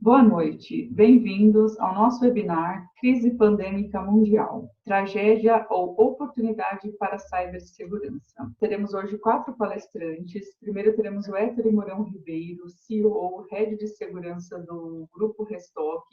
Boa noite, bem-vindos ao nosso webinar Crise Pandêmica Mundial, Tragédia ou Oportunidade para a Cibersegurança. Teremos hoje 4 palestrantes. Primeiro teremos o Héctor Mourão Ribeiro, CEO, Head de Segurança do Grupo Restock,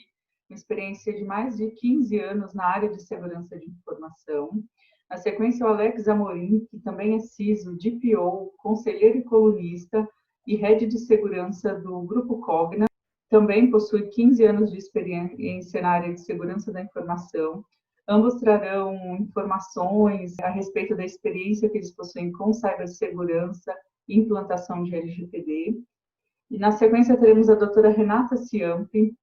com experiência de mais de 15 anos na área de segurança de informação. Na sequência, o Alex Amorim, que também é CISO, DPO, conselheiro e colunista e Head de Segurança do Grupo Cogna. Também possui 15 anos de experiência na área de segurança da informação. Ambos trarão informações a respeito da experiência que eles possuem com cibersegurança e implantação de LGPD. E na sequência teremos a doutora Renata Ciampi,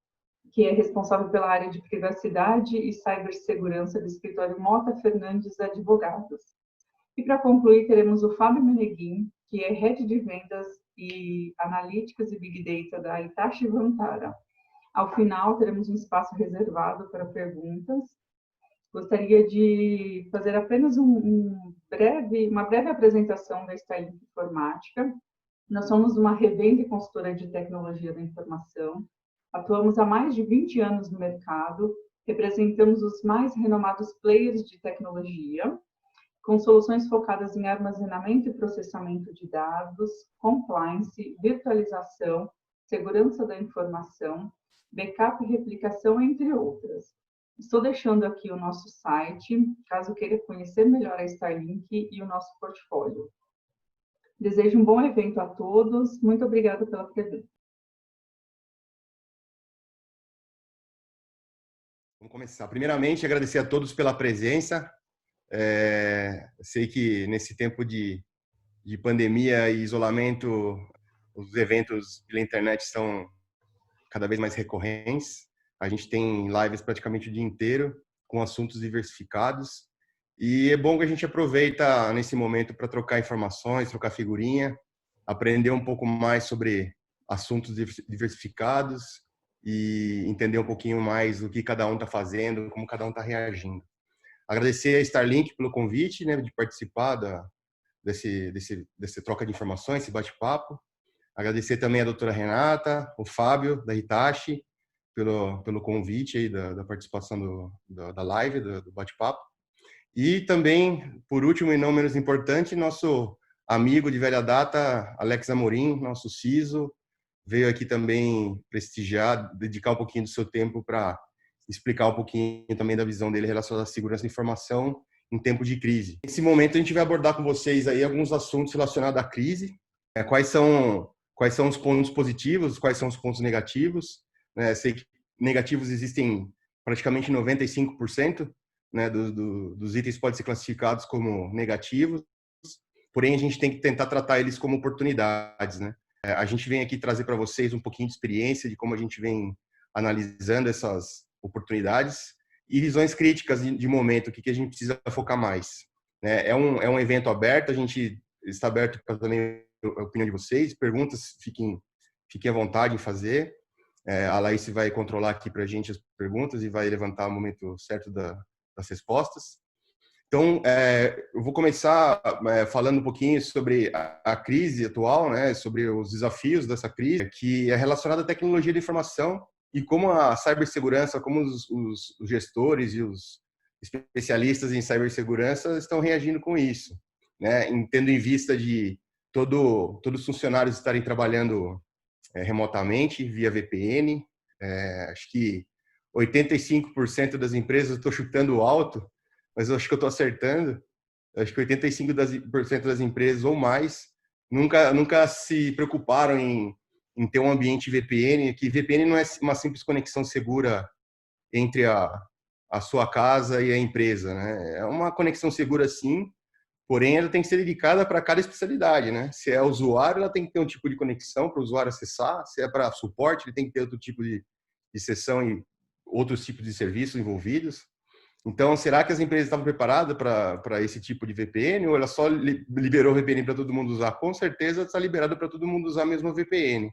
que é responsável pela área de privacidade e cibersegurança do escritório Mota Fernandes Advogados. E para concluir, teremos o Fábio Meneguin, que é Head de Vendas e Analíticas e Big Data da Hitachi Vantara. Ao final, teremos um espaço reservado para perguntas. Gostaria de fazer apenas uma breve apresentação da Starlink Informática. Nós somos uma revenda e consultora de tecnologia da informação. Atuamos há mais de 20 anos no mercado, representamos os mais renomados players de tecnologia, com soluções focadas em armazenamento e processamento de dados, compliance, virtualização, segurança da informação, backup e replicação, entre outras. Estou deixando aqui o nosso site, caso queira conhecer melhor a Starlink e o nosso portfólio. Desejo um bom evento a todos. Muito obrigada pela presença. Vamos começar. Primeiramente, agradecer a todos pela presença. Sei que nesse tempo de pandemia e isolamento, os eventos pela internet estão cada vez mais recorrentes. A gente tem lives praticamente o dia inteiro, com assuntos diversificados. E é bom que a gente aproveita nesse momento para trocar informações, trocar figurinha, aprender um pouco mais sobre assuntos diversificados e entender um pouquinho mais do que cada um está fazendo, como cada um está reagindo. Agradecer a Starlink pelo convite, né, de participar desse troca de informações, esse bate-papo. Agradecer também a doutora Renata, o Fábio, da Hitachi, pelo convite aí da participação da live, do bate-papo. E também, por último e não menos importante, nosso amigo de velha data, Alex Amorim, nosso CISO, veio aqui também prestigiar, dedicar um pouquinho do seu tempo para explicar um pouquinho também da visão dele relacionada à segurança da informação em tempo de crise. Nesse momento, a gente vai abordar com vocês aí alguns assuntos relacionados à crise, quais são os pontos positivos, quais são os pontos negativos. Sei que negativos existem praticamente 95%, né, dos itens podem ser classificados como negativos, porém a gente tem que tentar tratar eles como oportunidades, né? A gente vem aqui trazer para vocês um pouquinho de experiência de como a gente vem analisando essas oportunidades e visões críticas de momento, o que a gente precisa focar mais. É um evento aberto, a gente está aberto para também a opinião de vocês, perguntas, fiquem à vontade em fazer. A Laís vai controlar aqui para a gente as perguntas e vai levantar o momento certo das respostas. Então, eu vou começar falando um pouquinho sobre a crise atual, né, sobre os desafios dessa crise, que é relacionada à tecnologia de informação e como a cibersegurança, como os gestores e os especialistas em cibersegurança estão reagindo com isso, né, tendo em vista de todos os funcionários estarem trabalhando remotamente, via VPN. Acho que 85% das empresas, estou chutando alto, mas eu acho que eu estou acertando. Eu acho que 85% das empresas ou mais nunca se preocuparam em ter um ambiente VPN, que VPN não é uma simples conexão segura entre a sua casa e a empresa, né? É uma conexão segura, sim, porém ela tem que ser dedicada para cada especialidade, né? Se é usuário, ela tem que ter um tipo de conexão para o usuário acessar. Se é para suporte, ele tem que ter outro tipo de sessão e outros tipos de serviços envolvidos. Então, será que as empresas estavam preparadas para esse tipo de VPN ou ela só liberou o VPN para todo mundo usar? Com certeza está liberado para todo mundo usar mesmo o VPN,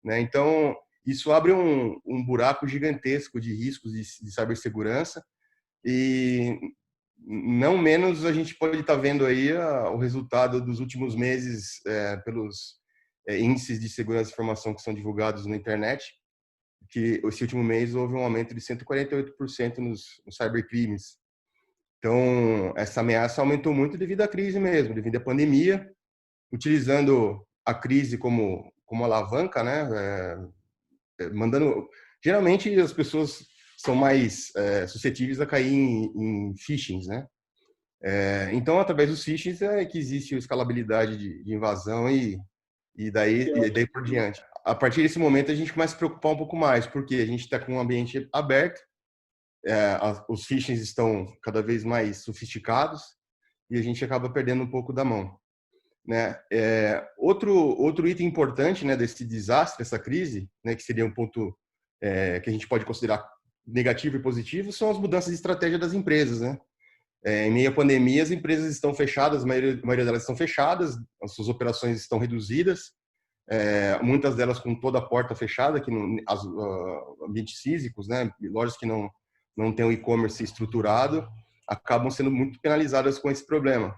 né? Então, isso abre um buraco gigantesco de riscos de cibersegurança e não menos a gente pode estar vendo aí o resultado dos últimos meses pelos índices de segurança de informação que são divulgados na internet, que esse último mês houve um aumento de 148% nos cybercrimes. Então, essa ameaça aumentou muito devido à crise mesmo, devido à pandemia, utilizando a crise como alavanca, né? Mandando. Geralmente as pessoas são mais suscetíveis a cair em phishings, né? Então, através dos phishings é que existe a escalabilidade de invasão e daí por diante. A partir desse momento a gente começa a se preocupar um pouco mais, porque a gente está com um ambiente aberto, os phishings estão cada vez mais sofisticados e a gente acaba perdendo um pouco da mão, né? Outro item importante, né, desse desastre, essa crise, né, que seria um ponto que a gente pode considerar negativo e positivo, são as mudanças de estratégia das empresas, né? Em meio à pandemia, as empresas estão fechadas, a maioria delas estão fechadas, as suas operações estão reduzidas, muitas delas com toda a porta fechada, que ambientes físicos, né, lojas que não têm o e-commerce estruturado, acabam sendo muito penalizadas com esse problema.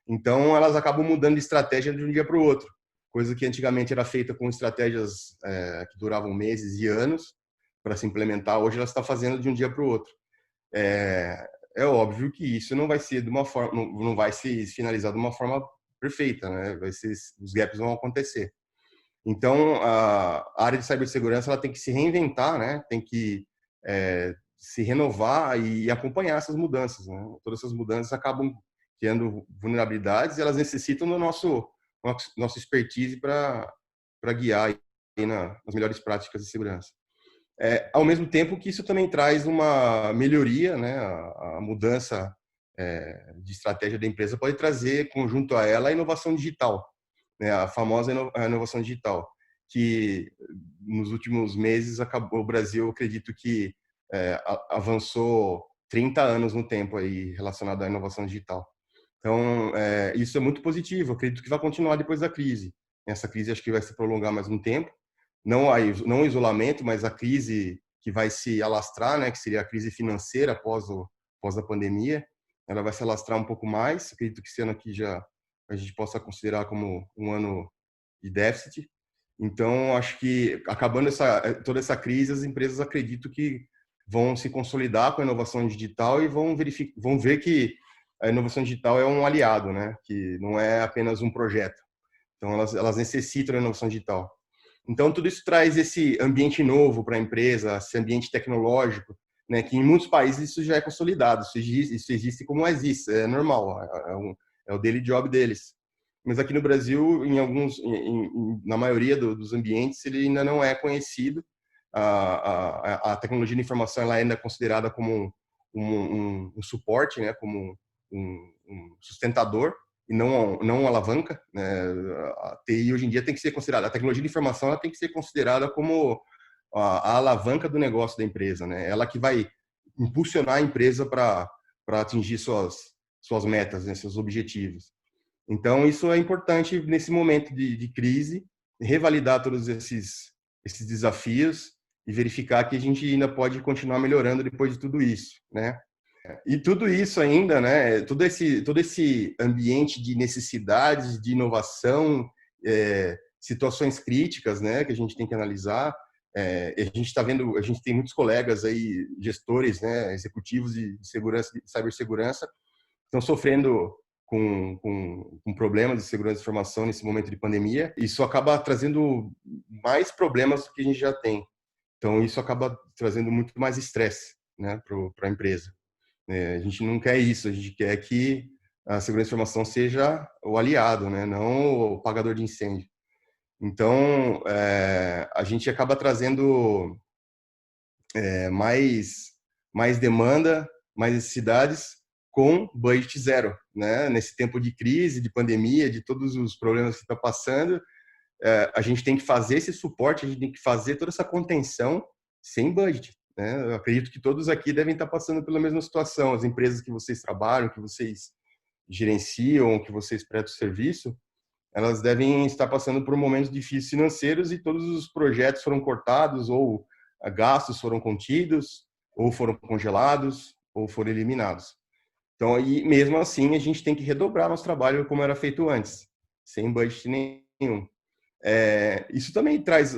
Então, elas acabam mudando de estratégia de um dia para o outro, coisa que antigamente era feita com estratégias que duravam meses e anos para se implementar, hoje elas estão fazendo de um dia para o outro. É óbvio que isso não vai ser de uma forma, não vai ser finalizado de uma forma perfeita, né? Os gaps vão acontecer. Então, a área de cibersegurança ela tem que se reinventar, né? Tem que se renovar e acompanhar essas mudanças, né? Todas essas mudanças acabam criando vulnerabilidades e elas necessitam do nosso expertise para guiar aí nas melhores práticas de segurança. Ao mesmo tempo que isso também traz uma melhoria, né? A mudança de estratégia da empresa pode trazer, conjunto a ela, a inovação digital, né? A famosa inovação digital, que nos últimos meses o Brasil, acredito que avançou 30 anos no tempo aí relacionado à inovação digital. Então, isso é muito positivo. Eu acredito que vai continuar depois da crise. Essa crise acho que vai se prolongar mais um tempo. Não o isolamento, mas a crise que vai se alastrar, né, que seria a crise financeira após a pandemia, ela vai se alastrar um pouco mais. Acredito que esse ano aqui já a gente possa considerar como um ano de déficit. Então, acho que acabando toda essa crise, as empresas acredito que vão se consolidar com a inovação digital e vão ver que a inovação digital é um aliado, né, que não é apenas um projeto. Então, elas necessitam da inovação digital. Então, tudo isso traz esse ambiente novo para a empresa, esse ambiente tecnológico, né, que em muitos países isso já é consolidado, isso existe como existe, é normal, é o daily job deles. Mas aqui no Brasil, na maioria dos ambientes, ele ainda não é conhecido. A tecnologia de informação ela ainda é considerada como um suporte, né, como um sustentador, e não uma alavanca, né? A TI hoje em dia tem que ser considerada, a tecnologia de informação ela tem que ser considerada como a alavanca do negócio da empresa, né? Ela que vai impulsionar a empresa para atingir suas metas, né? Seus objetivos. Então, isso é importante nesse momento de crise, revalidar todos esses desafios e verificar que a gente ainda pode continuar melhorando depois de tudo isso, né? E tudo isso ainda, né? Todo esse ambiente de necessidades, de inovação, situações críticas, né? Que a gente tem que analisar. A gente está vendo, a gente tem muitos colegas aí, gestores, né? Executivos de segurança, de cibersegurança, estão sofrendo com problemas de segurança de informação nesse momento de pandemia. Isso acaba trazendo mais problemas do que a gente já tem. Então, isso acaba trazendo muito mais estresse, né? Para a empresa. A gente não quer isso, a gente quer que a segurança de informação seja o aliado, né? Não o pagador de incêndio. Então, a gente acaba trazendo mais demanda, mais necessidades com budget zero, né? Nesse tempo de crise, de pandemia, de todos os problemas que está passando, a gente tem que fazer esse suporte, a gente tem que fazer toda essa contenção sem budget, né? Eu acredito que todos aqui devem estar passando pela mesma situação. As empresas que vocês trabalham, que vocês gerenciam, que vocês prestam serviço, elas devem estar passando por momentos difíceis financeiros e todos os projetos foram cortados ou gastos foram contidos ou foram congelados ou foram eliminados. Então, aí mesmo assim, a gente tem que redobrar nosso trabalho como era feito antes, sem budget nenhum. Isso também traz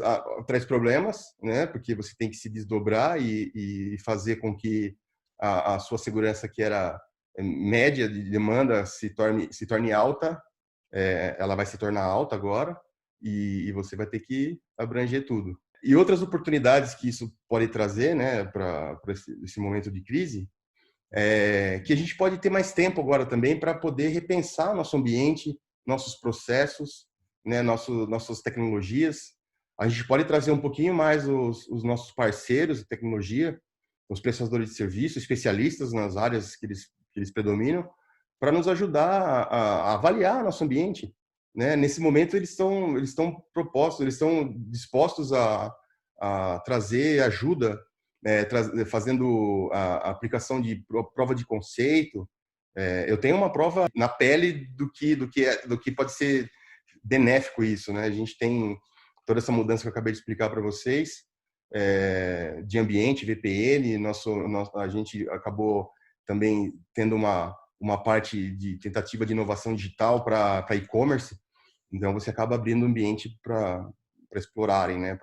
problemas, né? Porque você tem que se desdobrar e fazer com que a sua segurança, que era média de demanda, se torne alta. Ela vai se tornar alta agora e você vai ter que abranger tudo. E outras oportunidades que isso pode trazer, né, para esse momento de crise, que a gente pode ter mais tempo agora também para poder repensar nosso ambiente, nossos processos, né, nossas tecnologias. A gente pode trazer um pouquinho mais os nossos parceiros de tecnologia, os prestadores de serviço, especialistas nas áreas que eles predominam, para nos ajudar a avaliar nosso ambiente, né? Nesse momento eles estão dispostos a trazer ajuda, fazendo a aplicação de prova de conceito. Eu tenho uma prova na pele do que pode ser benéfico isso, né? A gente tem toda essa mudança que eu acabei de explicar para vocês, de ambiente, VPN. A gente acabou também tendo uma parte de tentativa de inovação digital para e-commerce. Então, você acaba abrindo o ambiente para explorarem, né?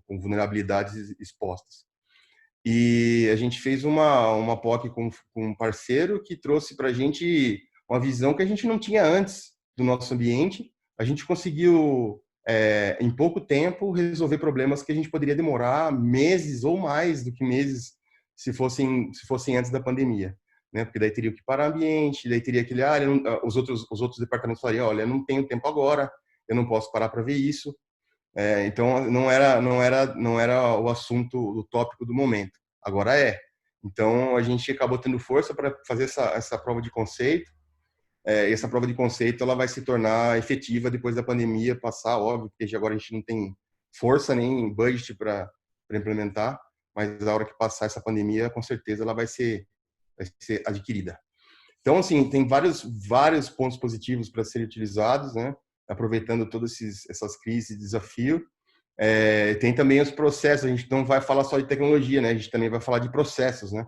Com vulnerabilidades expostas. E a gente fez uma POC com um parceiro que trouxe para a gente uma visão que a gente não tinha antes do nosso ambiente. A gente conseguiu, em pouco tempo, resolver problemas que a gente poderia demorar meses ou mais do que meses se fossem antes da pandemia, né? Porque daí teria que parar o ambiente, daí teria aquele, os outros departamentos falariam, olha, eu não tenho tempo agora, eu não posso parar para ver isso. Então não era o assunto, o tópico do momento. Agora é. Então a gente acabou tendo força para fazer essa prova de conceito. E essa prova de conceito ela vai se tornar efetiva depois da pandemia passar, óbvio, porque agora a gente não tem força nem budget para implementar, mas a hora que passar essa pandemia, com certeza ela vai ser adquirida. Então, assim, tem vários pontos positivos para serem utilizados, né? Aproveitando todas essas crises e desafios. Tem também os processos, a gente não vai falar só de tecnologia, né? A gente também vai falar de processos, né?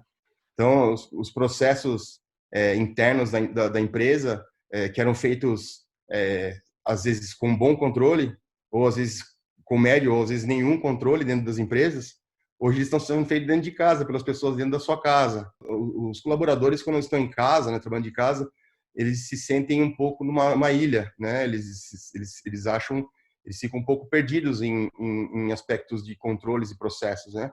Então, os processos internos da empresa, que eram feitos, às vezes, com bom controle, ou às vezes com médio, ou às vezes nenhum controle dentro das empresas, hoje eles estão sendo feitos dentro de casa, pelas pessoas dentro da sua casa. Os colaboradores, quando estão em casa, né, trabalhando de casa, eles se sentem um pouco numa ilha, né? Eles acham, eles ficam um pouco perdidos em aspectos de controles e processos, né?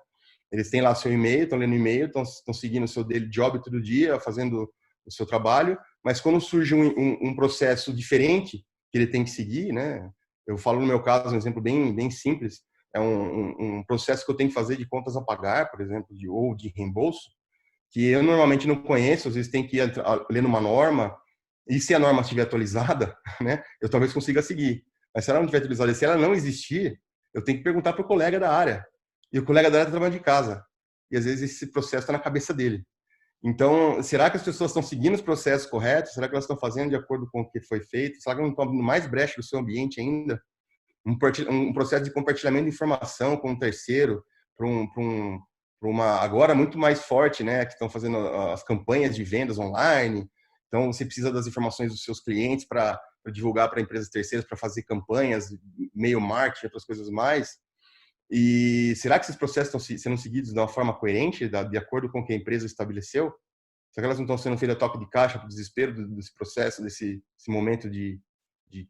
Eles têm lá seu e-mail, estão lendo e-mail, estão seguindo o seu daily job todo dia, fazendo o seu trabalho, mas quando surge um processo diferente que ele tem que seguir, né? Eu falo no meu caso, um exemplo bem simples, é um processo que eu tenho que fazer de contas a pagar, por exemplo, ou de reembolso, que eu normalmente não conheço, às vezes tem que ir lendo uma norma, e se a norma estiver atualizada, né, eu talvez consiga seguir. Mas se ela não estiver atualizada, se ela não existir, eu tenho que perguntar para o colega da área. E o colega da área está trabalhando de casa. E às vezes esse processo está na cabeça dele. Então, será que as pessoas estão seguindo os processos corretos? Será que elas estão fazendo de acordo com o que foi feito? Será que não estão abrindo mais brecha do seu ambiente ainda? Um processo de compartilhamento de informação com um terceiro, para uma agora muito mais forte, né? Que estão fazendo as campanhas de vendas online. Então, você precisa das informações dos seus clientes para divulgar para empresas terceiras, para fazer campanhas, e-mail marketing, outras coisas mais. E será que esses processos estão sendo seguidos de uma forma coerente, de acordo com o que a empresa estabeleceu? Será que elas não estão sendo feitas a toque de caixa para o desespero desse processo, desse momento de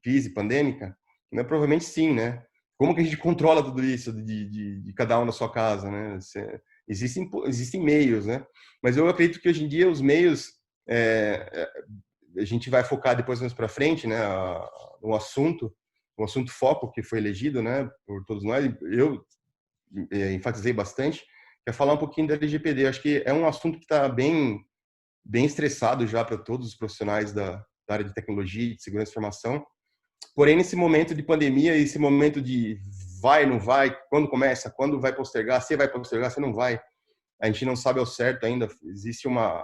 crise pandêmica? Né? Provavelmente sim, né? Como que a gente controla tudo isso de cada um na sua casa, né? Existem meios, né? Mas eu acredito que hoje em dia os meios, a gente vai focar depois mais para frente, né? O assunto foco que foi elegido, né? Por todos nós. Eu enfatizei bastante, que é falar um pouquinho da LGPD. Acho que é um assunto que está bem estressado já para todos os profissionais da área de tecnologia, de segurança de informação. Porém, nesse momento de pandemia, esse momento de vai, não vai, quando começa, quando vai postergar, se vai postergar, se não vai, a gente não sabe ao certo ainda.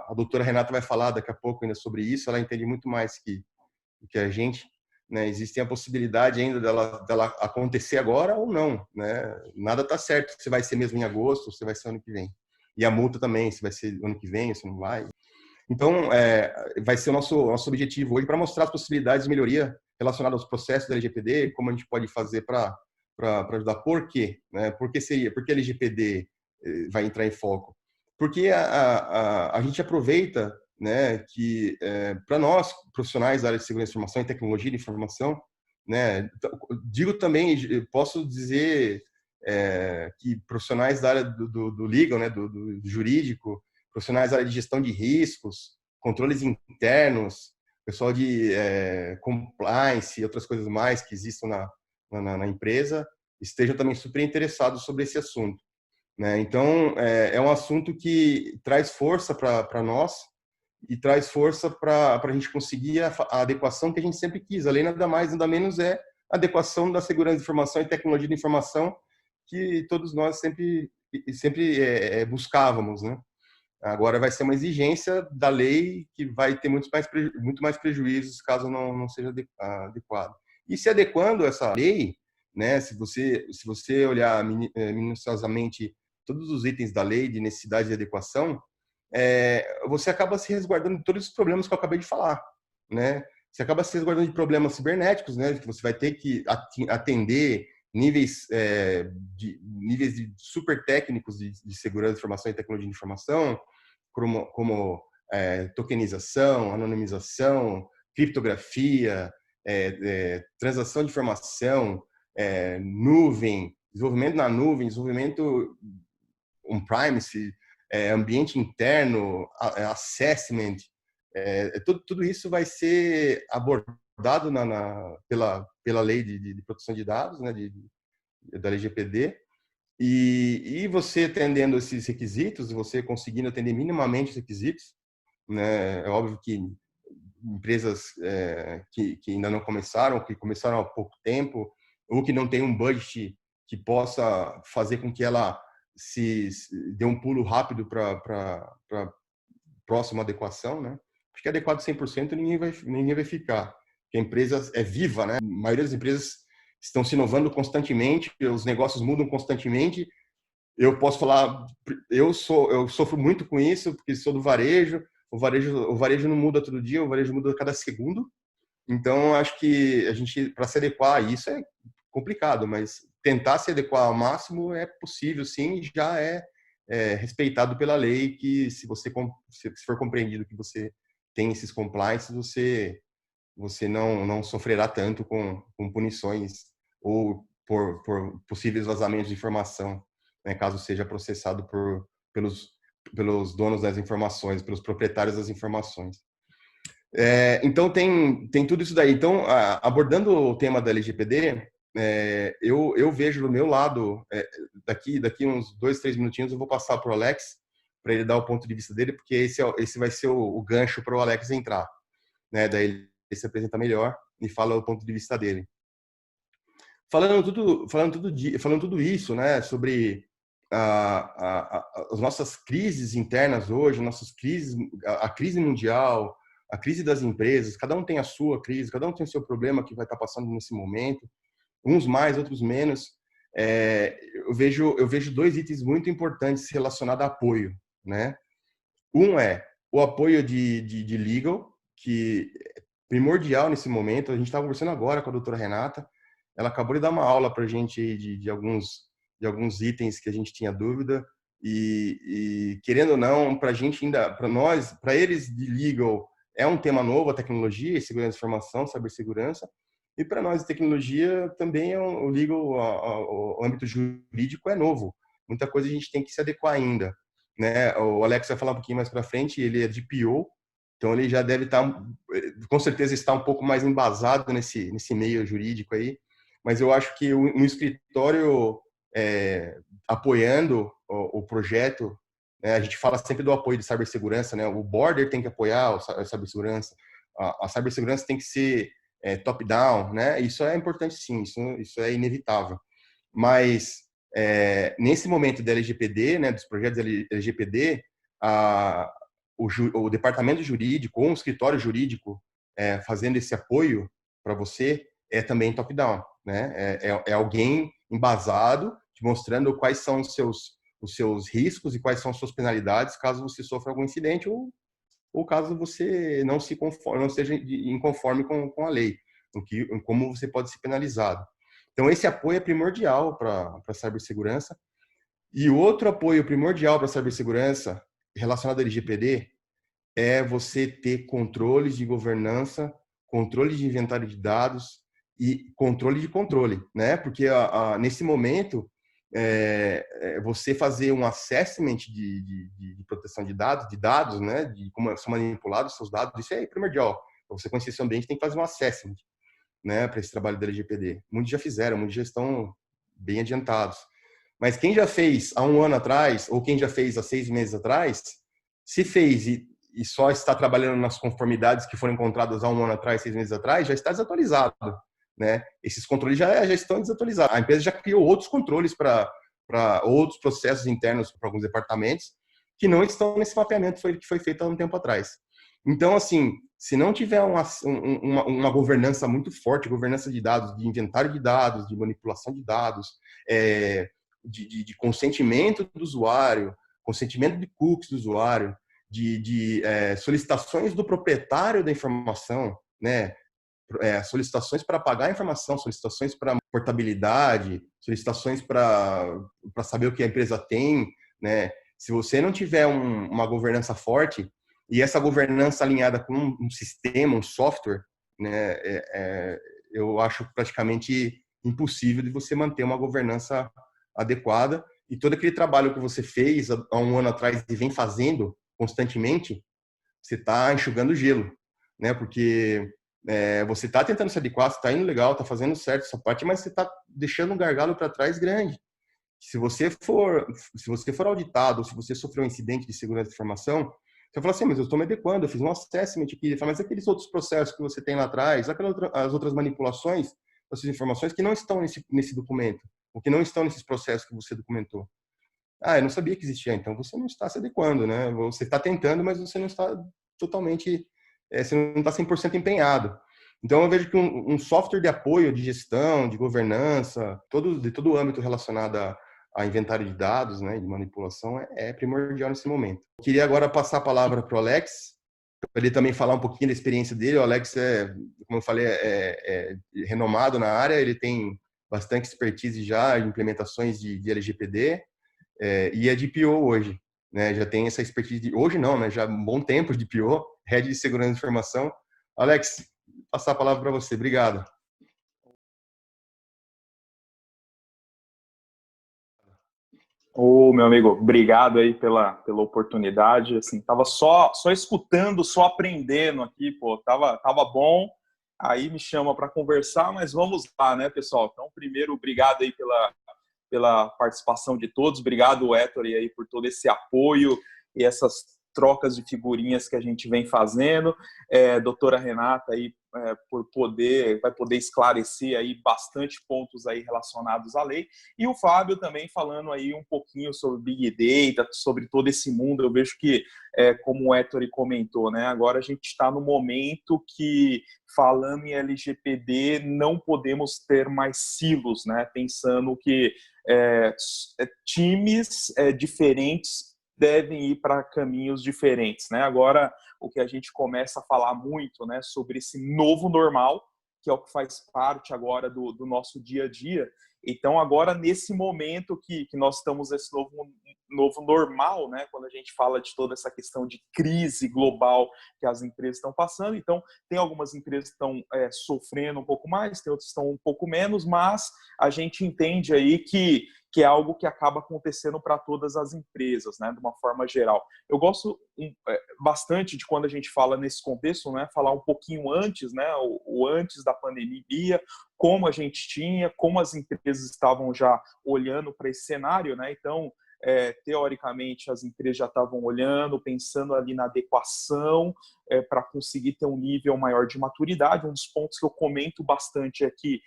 A doutora Renata vai falar daqui a pouco ainda sobre isso, ela entende muito mais que a gente, né? Existe a possibilidade ainda dela acontecer agora ou não, né? Nada está certo se vai ser mesmo em agosto ou se vai ser ano que vem. E a multa também, se vai ser ano que vem ou se não vai. Então, vai ser o nosso objetivo hoje para mostrar as possibilidades de melhoria relacionadas aos processos da LGPD, como a gente pode fazer para ajudar. Por quê? Né? Por que a LGPD vai entrar em foco? Porque a gente aproveita, né, que para nós, profissionais da área de segurança de informação e tecnologia de informação, né, digo também, posso dizer que profissionais da área do legal, né, do jurídico, profissionais da área de gestão de riscos, controles internos, pessoal de compliance e outras coisas mais que existam na empresa, estejam também super interessados sobre esse assunto. Né? Então, é um assunto que traz força para nós e traz força para a gente conseguir a adequação que a gente sempre quis. A lei nada mais, nada menos é a adequação da segurança de informação e tecnologia de informação que todos nós sempre buscávamos, né? Agora vai ser uma exigência da lei que vai ter muito mais prejuízos caso não seja adequado. E se adequando essa lei, né, se você olhar minuciosamente todos os itens da lei de necessidade de adequação, você acaba se resguardando de todos os problemas que eu acabei de falar, né? Você acaba se resguardando de problemas cibernéticos, né? Que você vai ter que atender níveis de super técnicos de segurança de informação e tecnologia de informação, como tokenização, anonimização, criptografia, transação de informação, nuvem, desenvolvimento na nuvem, desenvolvimento on-premise, ambiente interno, assessment, tudo isso vai ser abordado pela lei de proteção de dados, né, da LGPD, e você atendendo esses requisitos, você conseguindo atender minimamente os requisitos, né, é óbvio que empresas que ainda não começaram, que começaram há pouco tempo, ou que não tem um budget que possa fazer com que ela se dê um pulo rápido para próxima adequação, né? Porque adequado 100% ninguém vai ficar. Porque a empresa é viva, né? A maioria das empresas estão se inovando constantemente, os negócios mudam constantemente. Eu posso falar, eu sofro muito com isso, porque sou do varejo. O varejo não muda todo dia, o varejo muda a cada segundo. Então, acho que a gente, para se adequar a isso, é complicado, mas tentar se adequar ao máximo é possível, sim, já respeitado pela lei, que se for compreendido que você tem esses compliances, você não sofrerá tanto com punições ou por possíveis vazamentos de informação, né, caso seja processado pelos donos das informações, pelos proprietários das informações. Então, tem tudo isso daí. Então, abordando o tema da LGPD, eu vejo do meu lado, daqui uns 2-3 minutinhos, eu vou passar para o Alex, para ele dar o ponto de vista dele, porque esse vai ser o gancho para o Alex entrar. Né? Daí ele se apresenta melhor e fala o ponto de vista dele. Falando tudo isso, né, sobre as nossas crises internas hoje, a crise mundial, a crise das empresas, cada um tem a sua crise, cada um tem o seu problema que vai estar passando nesse momento, uns mais, outros menos. Eu vejo dois itens muito importantes relacionados a apoio, né? Um é o apoio de legal, que é primordial nesse momento. A gente estava conversando agora com a doutora Renata, ela acabou de dar uma aula para a gente de alguns itens que a gente tinha dúvida, e querendo ou não, para a gente ainda, para eles de legal, é um tema novo, a tecnologia e segurança de informação, cibersegurança, e para nós de tecnologia também o legal, o âmbito jurídico é novo. Muita coisa a gente tem que se adequar ainda. Né? O Alex vai falar um pouquinho mais para frente, ele é de PO, então ele já deve estar, com certeza está um pouco mais embasado nesse meio jurídico aí, mas eu acho que um escritório apoiando o projeto, né? A gente fala sempre do apoio de cibersegurança, né? O border tem que apoiar a cibersegurança, a cibersegurança tem que ser top-down, né? Isso é importante sim, isso é inevitável, mas nesse momento da LGPD, né, dos projetos da LGPD, o departamento jurídico ou um escritório jurídico fazendo esse apoio para você é também top-down, né? É alguém embasado, te mostrando quais são os seus riscos e quais são as suas penalidades caso você sofra algum incidente ou ou caso você não se conforme, não esteja inconforme com a lei, como você pode ser penalizado. Então, esse apoio é primordial para a cibersegurança. E outro apoio primordial para a cibersegurança relacionado ao LGPD é você ter controles de governança, controle de inventário de dados e controle de controle, né? Porque nesse momento, você fazer um assessment de proteção de dados, né? De como são manipulados os seus dados, isso é primordial. Para você conhecer esse ambiente, tem que fazer um assessment, né? Para esse trabalho da LGPD. Muitos já fizeram, muitos já estão bem adiantados. Mas quem já fez há um ano atrás, ou quem já fez há 6 meses atrás, se fez e só está trabalhando nas conformidades que foram encontradas há um ano atrás, 6 meses atrás, já está desatualizado, né? Esses controles já estão desatualizados. A empresa já criou outros controles para outros processos internos para alguns departamentos que não estão nesse mapeamento que foi feito há um tempo atrás. Então, assim, se não tiver uma governança muito forte, governança de dados, de inventário de dados, de manipulação de dados, de consentimento do usuário, consentimento de cookies do usuário, de solicitações do proprietário da informação, né? Solicitações para pagar a informação, solicitações para portabilidade, solicitações para saber o que a empresa tem, né? Se você não tiver uma governança forte e essa governança alinhada com um sistema, um software, né? Eu acho praticamente impossível de você manter uma governança adequada, e todo aquele trabalho que você fez há um ano atrás e vem fazendo constantemente, você está enxugando gelo, né? Porque você está tentando se adequar, você está indo legal, está fazendo certo essa parte, mas você está deixando um gargalo para trás grande. Se você for auditado, ou se você sofreu um incidente de segurança de informação, você vai falar assim, mas eu estou me adequando, eu fiz um assessment aqui, mas aqueles outros processos que você tem lá atrás, as outras manipulações dessas informações que não estão nesse documento, ou que não estão nesses processos que você documentou. Ah, eu não sabia que existia. Então, você não está se adequando, né? Você está tentando, mas você não está totalmente, você não está 100% empenhado. Então, eu vejo que um software de apoio, de gestão, de governança, de todo o âmbito relacionado a inventário de dados, né, de manipulação, é primordial nesse momento. Eu queria agora passar a palavra para o Alex, para ele também falar um pouquinho da experiência dele. O Alex como eu falei, é renomado na área, ele tem bastante expertise já em implementações de LGPD, e é de PO hoje, né? Já tem essa expertise hoje não, né? Já há um bom tempo de PO, Head de Segurança de Informação. Alex, passar a palavra para você. Obrigado. Ô, meu amigo, obrigado aí pela oportunidade. Assim, tava só escutando, só aprendendo aqui, pô, tava bom. Aí me chama para conversar, mas vamos lá, né, pessoal? Então, primeiro, obrigado aí pela participação de todos. Obrigado, Ettore, aí por todo esse apoio e essas trocas de figurinhas que a gente vem fazendo. Doutora Renata aí vai poder esclarecer aí bastante pontos aí relacionados à lei, e o Fábio também falando aí um pouquinho sobre Big Data, sobre todo esse mundo. Eu vejo que, como o Ettore comentou, né, agora a gente está no momento que, falando em LGPD, não podemos ter mais silos, né, pensando que times diferentes devem ir para caminhos diferentes, né? Agora, o que a gente começa a falar muito, né, sobre esse novo normal, que é o que faz parte agora do nosso dia a dia. Então, agora, nesse momento que nós estamos nesse novo normal, né, quando a gente fala de toda essa questão de crise global que as empresas estão passando, então, tem algumas empresas que estão sofrendo um pouco mais, tem outras que estão um pouco menos, mas a gente entende aí que é algo que acaba acontecendo para todas as empresas, né, de uma forma geral. Eu gosto bastante de, quando a gente fala nesse contexto, né, falar um pouquinho antes, né, o antes da pandemia, como a gente tinha, como as empresas estavam já olhando para esse cenário, né? Então, teoricamente, as empresas já estavam olhando, pensando ali na adequação para conseguir ter um nível maior de maturidade. Um dos pontos que eu comento bastante é que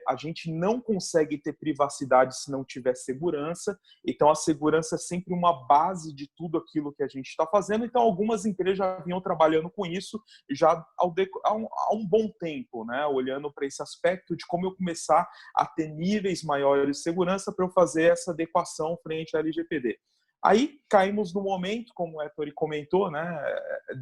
a gente não consegue ter privacidade se não tiver segurança. Então, a segurança é sempre uma base de tudo aquilo que a gente está fazendo. Então, algumas empresas já vinham trabalhando com isso já há um bom tempo, né? Olhando para esse aspecto de como eu começar a ter níveis maiores de segurança para eu fazer essa adequação frente à LGPD. Aí caímos no momento, como o Ettore comentou, né,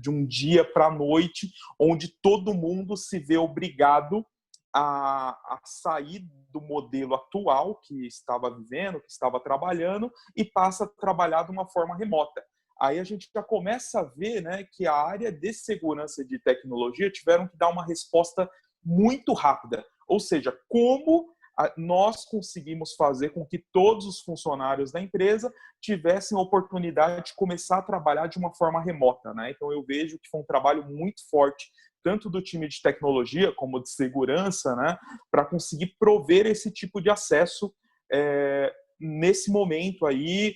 de um dia para a noite, onde todo mundo se vê obrigado a sair do modelo atual que estava vivendo, que estava trabalhando, e passa a trabalhar de uma forma remota. Aí a gente já começa a ver, né, que a área de segurança e de tecnologia tiveram que dar uma resposta muito rápida. Ou seja, como nós conseguimos fazer com que todos os funcionários da empresa tivessem a oportunidade de começar a trabalhar de uma forma remota, né? Então eu vejo que foi um trabalho muito forte, tanto do time de tecnologia como de segurança, né, para conseguir prover esse tipo de acesso nesse momento aí,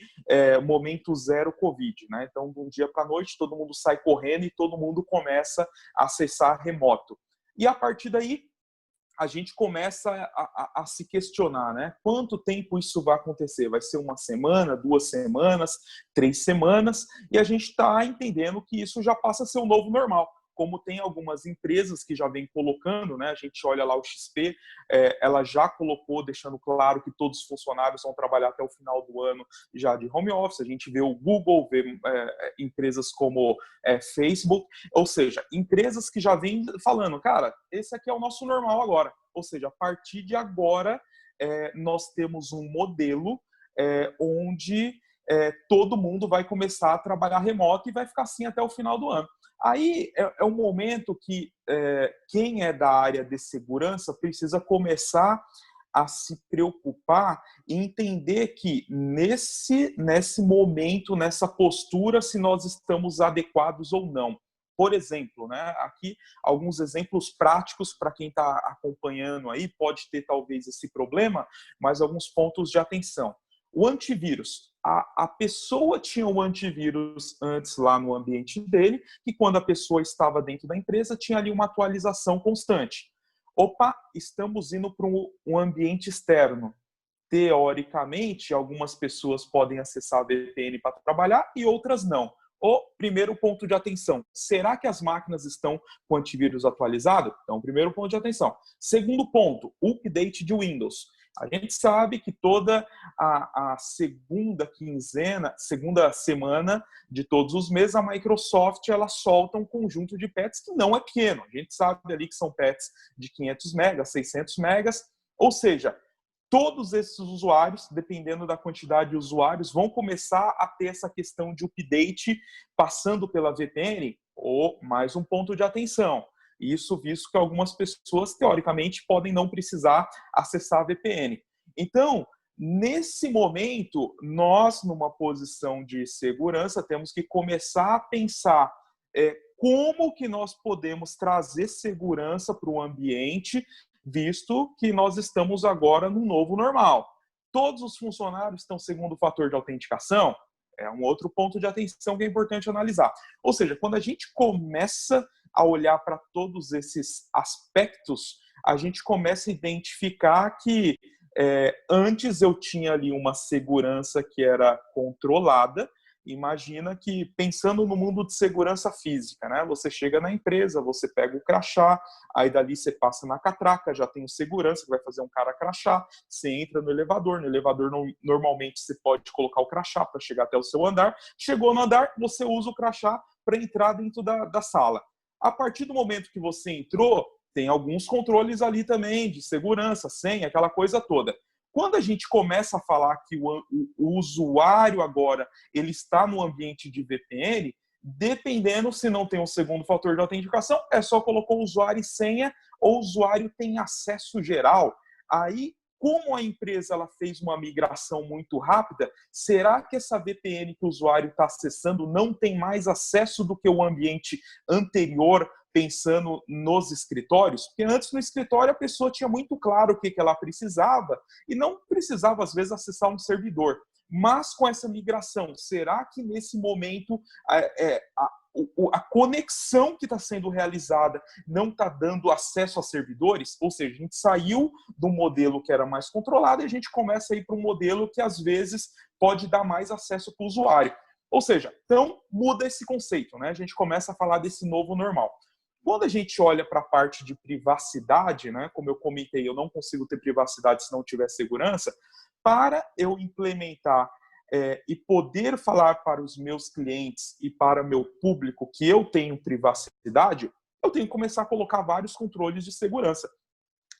momento zero Covid, né? Então, de um dia para a noite, todo mundo sai correndo e todo mundo começa a acessar remoto. E a partir daí, a gente começa a se questionar, né? Quanto tempo isso vai acontecer? Vai ser uma semana, 2 semanas, 3 semanas? E a gente está entendendo que isso já passa a ser o novo normal. Como tem algumas empresas que já vêm colocando, né? A gente olha lá o XP, ela já colocou, deixando claro que todos os funcionários vão trabalhar até o final do ano já de home office. A gente vê o Google, vê empresas como Facebook, ou seja, empresas que já vêm falando, cara, esse aqui é o nosso normal agora. Ou seja, a partir de agora, nós temos um modelo onde todo mundo vai começar a trabalhar remoto e vai ficar assim até o final do ano. Aí é um momento que quem é da área de segurança precisa começar a se preocupar e entender que nesse momento, nessa postura, se nós estamos adequados ou não. Por exemplo, né, aqui alguns exemplos práticos para quem está acompanhando aí, pode ter talvez esse problema, mas alguns pontos de atenção. O antivírus. A pessoa tinha o antivírus antes lá no ambiente dele, e quando a pessoa estava dentro da empresa, tinha ali uma atualização constante. Opa, estamos indo para um ambiente externo. Teoricamente, algumas pessoas podem acessar a VPN para trabalhar e outras não. O primeiro ponto de atenção, será que as máquinas estão com o antivírus atualizado? Então, primeiro ponto de atenção. Segundo ponto, update de Windows. A gente sabe que toda a segunda semana de todos os meses, a Microsoft ela solta um conjunto de patches que não é pequeno. A gente sabe ali que são patches de 500 megas, 600 megas, ou seja, todos esses usuários, dependendo da quantidade de usuários, vão começar a ter essa questão de update passando pela VPN, ou mais um ponto de atenção. Isso visto que algumas pessoas, teoricamente, podem não precisar acessar a VPN. Então, nesse momento, nós, numa posição de segurança, temos que começar a pensar como que nós podemos trazer segurança para o ambiente, visto que nós estamos agora no novo normal. Todos os funcionários estão segundo o fator de autenticação? É um outro ponto de atenção que é importante analisar. Ou seja, quando a gente começa a olhar para todos esses aspectos, a gente começa a identificar que antes eu tinha ali uma segurança que era controlada. Imagina que, pensando no mundo de segurança física, né? Você chega na empresa, você pega o crachá, aí dali você passa na catraca, já tem o segurança que vai fazer um cara crachá, você entra no elevador normalmente você pode colocar o crachá para chegar até o seu andar, chegou no andar, você usa o crachá para entrar dentro da sala. A partir do momento que você entrou, tem alguns controles ali também de segurança, senha, aquela coisa toda. Quando a gente começa a falar que o usuário agora ele está no ambiente de VPN, dependendo se não tem um segundo fator de autenticação, é só colocar o usuário e senha, ou o usuário tem acesso geral. Aí, como a empresa ela fez uma migração muito rápida, será que essa VPN que o usuário está acessando não tem mais acesso do que o ambiente anterior, pensando nos escritórios? Porque antes no escritório a pessoa tinha muito claro o que ela precisava e não precisava às vezes acessar um servidor. Mas com essa migração, será que nesse momento a conexão que está sendo realizada não está dando acesso a servidores? Ou seja, a gente saiu do modelo que era mais controlado e a gente começa a ir para um modelo que às vezes pode dar mais acesso para o usuário. Ou seja, então muda esse conceito, né? A gente começa a falar desse novo normal. Quando a gente olha para a parte de privacidade, né, como eu comentei, eu não consigo ter privacidade se não tiver segurança. Para eu implementar e poder falar para os meus clientes e para o meu público que eu tenho privacidade, eu tenho que começar a colocar vários controles de segurança.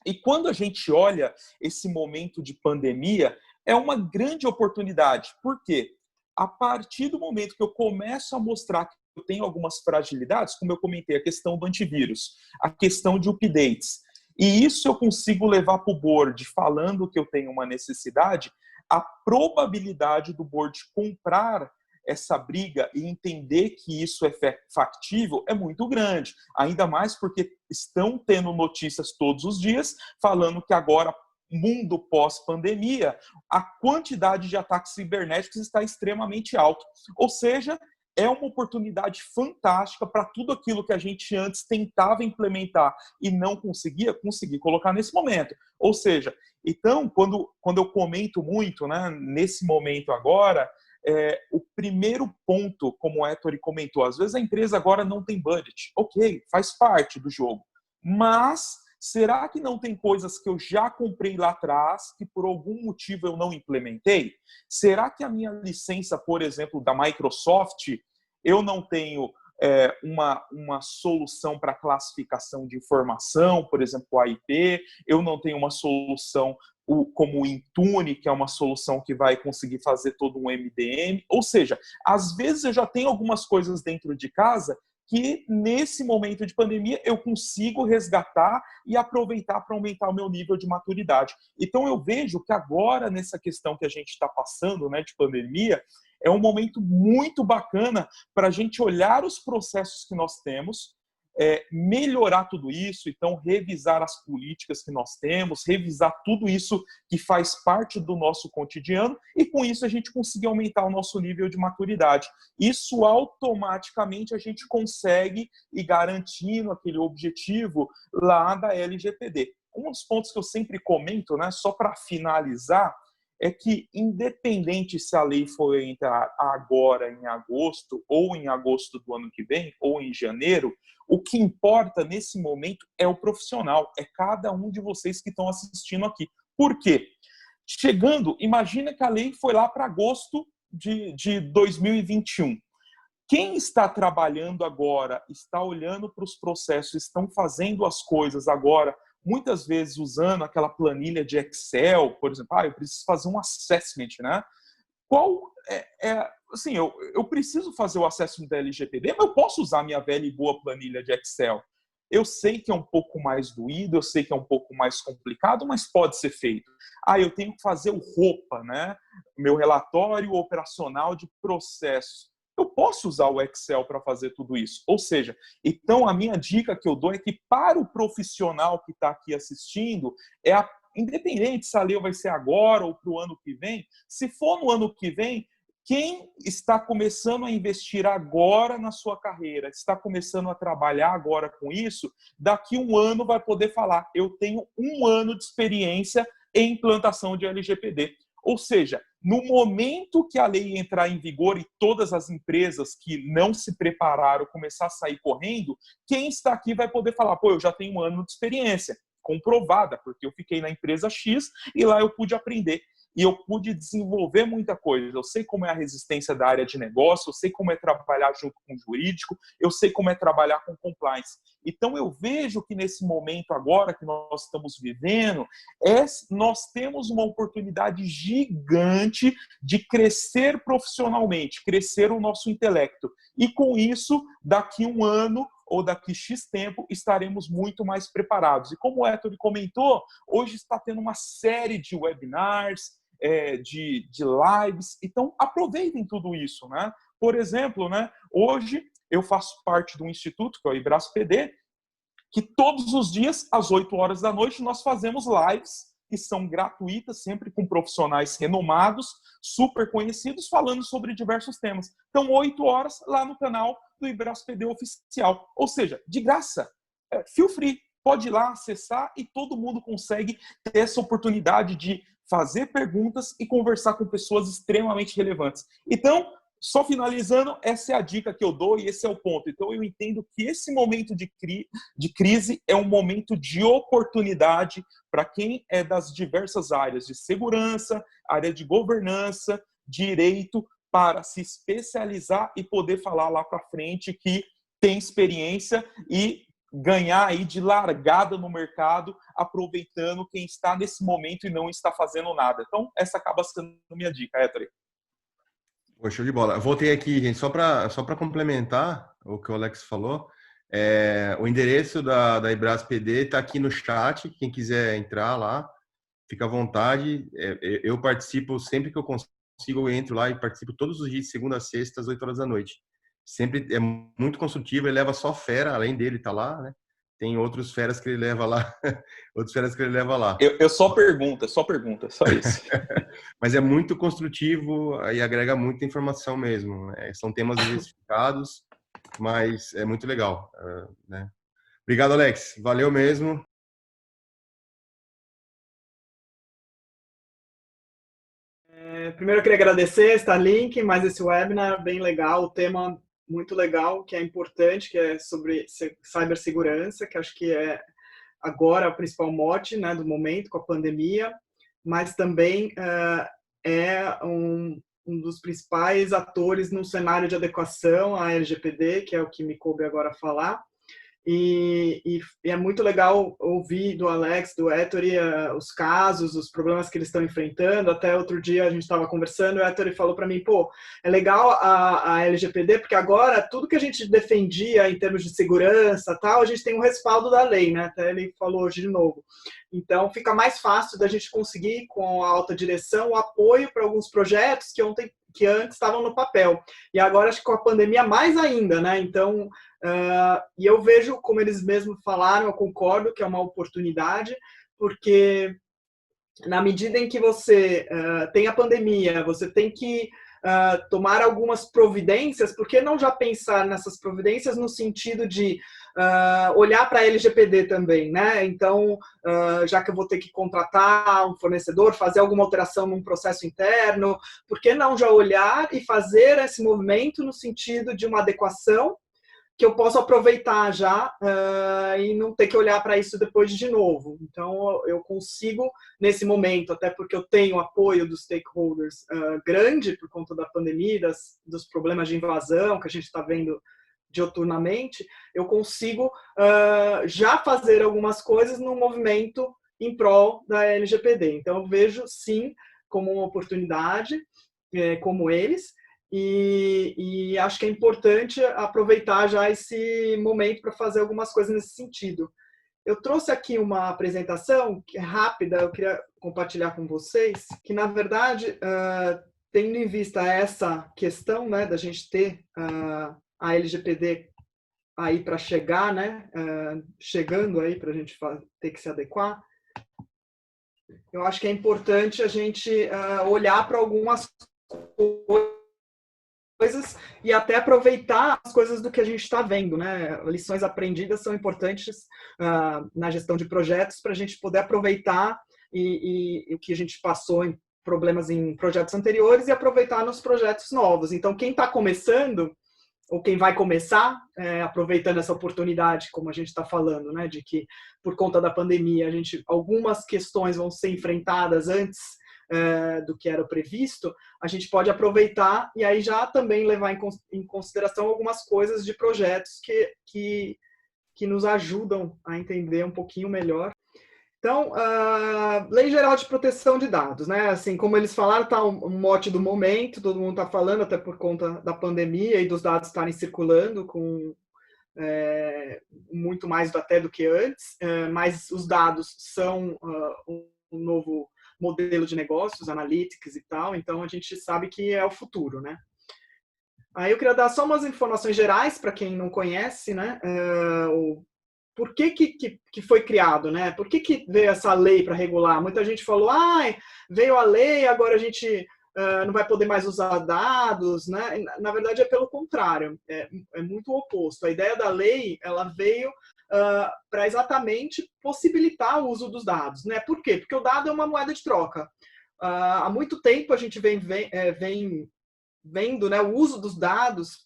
E quando a gente olha esse momento de pandemia, é uma grande oportunidade. Por quê? A partir do momento que eu começo a mostrar que eu tenho algumas fragilidades, como eu comentei, a questão do antivírus, a questão de updates, e isso eu consigo levar para o board falando que eu tenho uma necessidade, a probabilidade do board comprar essa briga e entender que isso é factível é muito grande. Ainda mais porque estão tendo notícias todos os dias falando que agora, mundo pós-pandemia, a quantidade de ataques cibernéticos está extremamente alta. Ou seja, é uma oportunidade fantástica para tudo aquilo que a gente antes tentava implementar e não conseguir colocar nesse momento. Ou seja, então, quando eu comento muito, né, nesse momento agora, o primeiro ponto, como o Ettore comentou, às vezes a empresa agora não tem budget. Ok, faz parte do jogo. Mas será que não tem coisas que eu já comprei lá atrás que por algum motivo eu não implementei? Será que a minha licença, por exemplo, da Microsoft, eu não tenho uma solução para classificação de informação, por exemplo, o IP, eu não tenho uma solução como o Intune, que é uma solução que vai conseguir fazer todo um MDM. Ou seja, às vezes eu já tenho algumas coisas dentro de casa que nesse momento de pandemia eu consigo resgatar e aproveitar para aumentar o meu nível de maturidade. Então eu vejo que agora, nessa questão que a gente está passando, né, de pandemia, é um momento muito bacana para a gente olhar os processos que nós temos, melhorar tudo isso, então revisar as políticas que nós temos, revisar tudo isso que faz parte do nosso cotidiano e com isso a gente conseguir aumentar o nosso nível de maturidade. Isso automaticamente a gente consegue ir garantindo aquele objetivo lá da LGPD. Um dos pontos que eu sempre comento, né, só para finalizar, é que independente se a lei for entrar agora em agosto, ou em agosto do ano que vem, ou em janeiro, o que importa nesse momento é o profissional, é cada um de vocês que estão assistindo aqui. Por quê? Chegando, imagina que a lei foi lá para agosto de 2021. Quem está trabalhando agora, está olhando para os processos, estão fazendo as coisas agora, muitas vezes usando aquela planilha de Excel, por exemplo, eu preciso fazer um assessment, né? Qual assim, eu preciso fazer o assessment da LGPD, mas eu posso usar minha velha e boa planilha de Excel. Eu sei que é um pouco mais doído, eu sei que é um pouco mais complicado, mas pode ser feito. Eu tenho que fazer o ROPA, né? Meu relatório operacional de processos. Eu posso usar o Excel para fazer tudo isso. Ou seja, então a minha dica que eu dou é que para o profissional que está aqui assistindo, independente se a lei vai ser agora ou para o ano que vem, se for no ano que vem, quem está começando a investir agora na sua carreira, está começando a trabalhar agora com isso, daqui um ano vai poder falar, eu tenho 1 ano de experiência em implantação de LGPD. Ou seja, no momento que a lei entrar em vigor e todas as empresas que não se prepararam começar a sair correndo, quem está aqui vai poder falar, eu já tenho 1 ano de experiência, comprovada, porque eu fiquei na empresa X e lá eu pude aprender. E eu pude desenvolver muita coisa. Eu sei como é a resistência da área de negócio, eu sei como é trabalhar junto com o jurídico, eu sei como é trabalhar com compliance. Então, eu vejo que nesse momento agora que nós estamos vivendo, nós temos uma oportunidade gigante de crescer profissionalmente, crescer o nosso intelecto. E com isso, daqui 1 ano ou daqui X tempo, estaremos muito mais preparados. E como o Ettore comentou, hoje está tendo uma série de webinars, de lives, então aproveitem tudo isso, né? Por exemplo, né, hoje eu faço parte do instituto, que é o IBRASPD, que todos os dias, às 8 horas da noite, nós fazemos lives que são gratuitas, sempre com profissionais renomados, super conhecidos, falando sobre diversos temas. Então, 8 horas lá no canal do IBRASPD Oficial. Ou seja, de graça, feel free, pode ir lá acessar e todo mundo consegue ter essa oportunidade de fazer perguntas e conversar com pessoas extremamente relevantes. Então, só finalizando, essa é a dica que eu dou e esse é o ponto. Então, eu entendo que esse momento de crise é um momento de oportunidade para quem é das diversas áreas de segurança, área de governança, direito para se especializar e poder falar lá para frente que tem experiência e ganhar aí de largada no mercado, aproveitando quem está nesse momento e não está fazendo nada. Então, essa acaba sendo a minha dica, Héctor. Pô, show de bola. Eu voltei aqui, gente, só para complementar o que o Alex falou. O endereço da Ibras PD está aqui no chat. Quem quiser entrar lá, fica à vontade. Eu participo sempre que eu consigo, eu entro lá e participo todos os dias, de segunda a sexta, às 8 horas da noite. Sempre é muito construtivo, ele leva só fera, além dele tá lá, né? Tem outros feras que ele leva lá, outros feras que ele leva lá. Eu só pergunta, só isso. Mas é muito construtivo e agrega muita informação mesmo. São temas diversificados, mas é muito legal, né? Obrigado, Alex. Valeu mesmo. Primeiro eu queria agradecer Starlink, mais esse webinar bem legal, o tema muito legal, que é importante, que é sobre cibersegurança, que acho que é agora o principal mote, né, do momento com a pandemia, mas também é um dos principais atores no cenário de adequação à LGPD, que é o que me coube agora falar. E é muito legal ouvir do Alex, do Ettore, os casos, os problemas que eles estão enfrentando. Até outro dia a gente estava conversando, o Ettore falou para mim, pô, é legal a LGPD, porque agora tudo que a gente defendia em termos de segurança, tal, a gente tem um respaldo da lei, né? Até ele falou hoje de novo. Então fica mais fácil da gente conseguir, com a alta direção, o apoio para alguns projetos que antes estavam no papel. E agora, acho que com a pandemia, mais ainda, né? Então, e eu vejo, como eles mesmos falaram, eu concordo que é uma oportunidade, porque na medida em que você tem a pandemia, você tem que tomar algumas providências, por que não já pensar nessas providências no sentido de olhar para a LGPD também, né? Então, já que eu vou ter que contratar um fornecedor, fazer alguma alteração num processo interno, por que não já olhar e fazer esse movimento no sentido de uma adequação que eu posso aproveitar já e não ter que olhar para isso depois de novo. Então, eu consigo, nesse momento, até porque eu tenho apoio dos stakeholders grande por conta da pandemia, dos problemas de invasão que a gente está vendo dioturnamente, eu consigo já fazer algumas coisas no movimento em prol da LGPD. Então, eu vejo, sim, como uma oportunidade, como eles, e acho que é importante aproveitar já esse momento para fazer algumas coisas nesse sentido. Eu trouxe aqui uma apresentação que é rápida, eu queria compartilhar com vocês, que, na verdade, tendo em vista essa questão, né, da gente ter a LGPD aí para chegar, né, chegando aí para a gente ter que se adequar, eu acho que é importante a gente olhar para algumas coisas e até aproveitar as coisas do que a gente está vendo, né? Lições aprendidas são importantes na gestão de projetos para a gente poder aproveitar e o que a gente passou em problemas em projetos anteriores e aproveitar nos projetos novos. Então, quem está começando ou quem vai começar, aproveitando essa oportunidade, como a gente está falando, né, de que por conta da pandemia algumas questões vão ser enfrentadas antes do que era previsto, a gente pode aproveitar e aí já também levar em consideração algumas coisas de projetos que nos ajudam a entender um pouquinho melhor. Então, Lei Geral de Proteção de Dados, né? Assim, como eles falaram, está um mote do momento, todo mundo está falando, até por conta da pandemia e dos dados estarem circulando com muito mais até do que antes, mas os dados são um novo modelo de negócios, analytics e tal, então a gente sabe que é o futuro, né? Aí eu queria dar só umas informações gerais para quem não conhece, né? Por que foi criado, né? Por que veio essa lei para regular? Muita gente falou, veio a lei, agora a gente não vai poder mais usar dados, né? Na verdade é pelo contrário, é muito o oposto. A ideia da lei, ela veio para exatamente possibilitar o uso dos dados, né? Por quê? Porque o dado é uma moeda de troca. Há muito tempo a gente vem vendo, né, o uso dos dados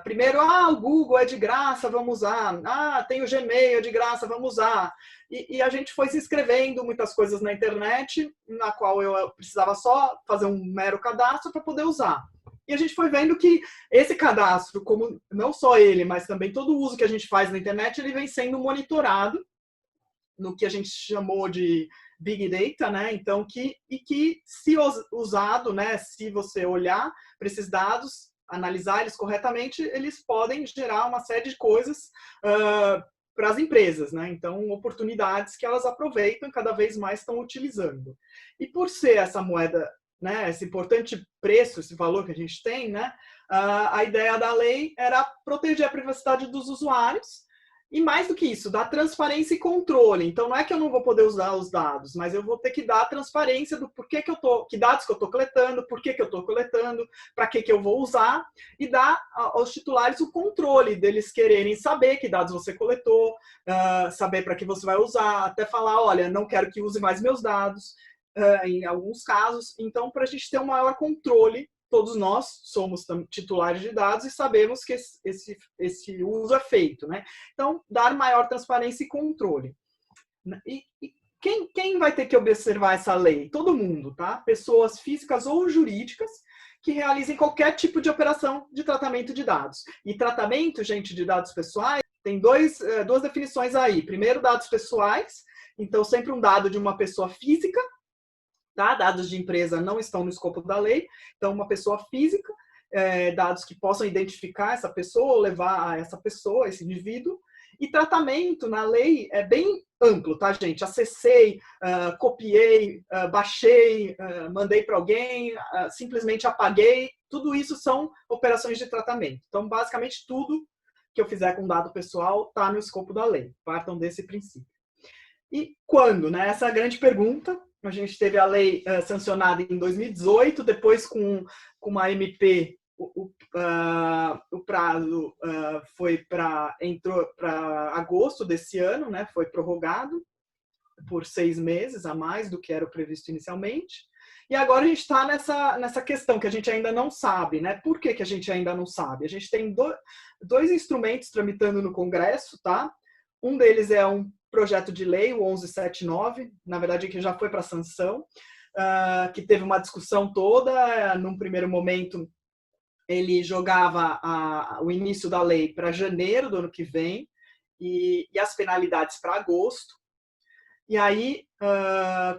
Primeiro, o Google é de graça, vamos usar. Tem o Gmail, é de graça, vamos usar. E a gente foi se inscrevendo muitas coisas na internet, na qual eu precisava só fazer um mero cadastro para poder usar. E a gente foi vendo que esse cadastro, como não só ele, mas também todo o uso que a gente faz na internet, ele vem sendo monitorado no que a gente chamou de Big Data, né? Então, que se usado, né? Se você olhar para esses dados, analisar eles corretamente, eles podem gerar uma série de coisas para as empresas, né? Então, oportunidades que elas aproveitam e cada vez mais estão utilizando. E por ser essa moeda, né, esse importante preço, esse valor que a gente tem, né, a ideia da lei era proteger a privacidade dos usuários e, mais do que isso, dar transparência e controle. Então, não é que eu não vou poder usar os dados, mas eu vou ter que dar transparência do porquê que dados que eu estou coletando, por que eu estou coletando, para que eu vou usar, e dar aos titulares o controle deles quererem saber que dados você coletou, saber para que você vai usar, até falar, olha, não quero que use mais meus dados, em alguns casos. Então, para a gente ter um maior controle, todos nós somos titulares de dados e sabemos que esse uso é feito, né? Então, dar maior transparência e controle. E quem vai ter que observar essa lei? Todo mundo, tá? Pessoas físicas ou jurídicas que realizem qualquer tipo de operação de tratamento de dados. E tratamento, gente, de dados pessoais, tem duas definições aí. Primeiro, dados pessoais. Então, sempre um dado de uma pessoa física, tá? Dados de empresa não estão no escopo da lei. Então, uma pessoa física, dados que possam identificar essa pessoa ou levar a essa pessoa, esse indivíduo. E tratamento na lei é bem amplo, tá, gente? Acessei, copiei, baixei, mandei para alguém, simplesmente apaguei. Tudo isso são operações de tratamento. Então, basicamente, tudo que eu fizer com dado pessoal está no escopo da lei. Partam desse princípio. E quando, né? Essa é a grande pergunta. A gente teve a lei sancionada em 2018, depois com uma MP, o prazo entrou para agosto desse ano, né? Foi prorrogado por 6 meses a mais do que era o previsto inicialmente. E agora a gente está nessa questão que a gente ainda não sabe, né? Por que a gente ainda não sabe? A gente tem dois instrumentos tramitando no Congresso, tá? Um deles é um projeto de lei, o 1179, na verdade que já foi para sanção, que teve uma discussão toda. Num primeiro momento, ele jogava o início da lei para janeiro do ano que vem e as penalidades para agosto. E aí,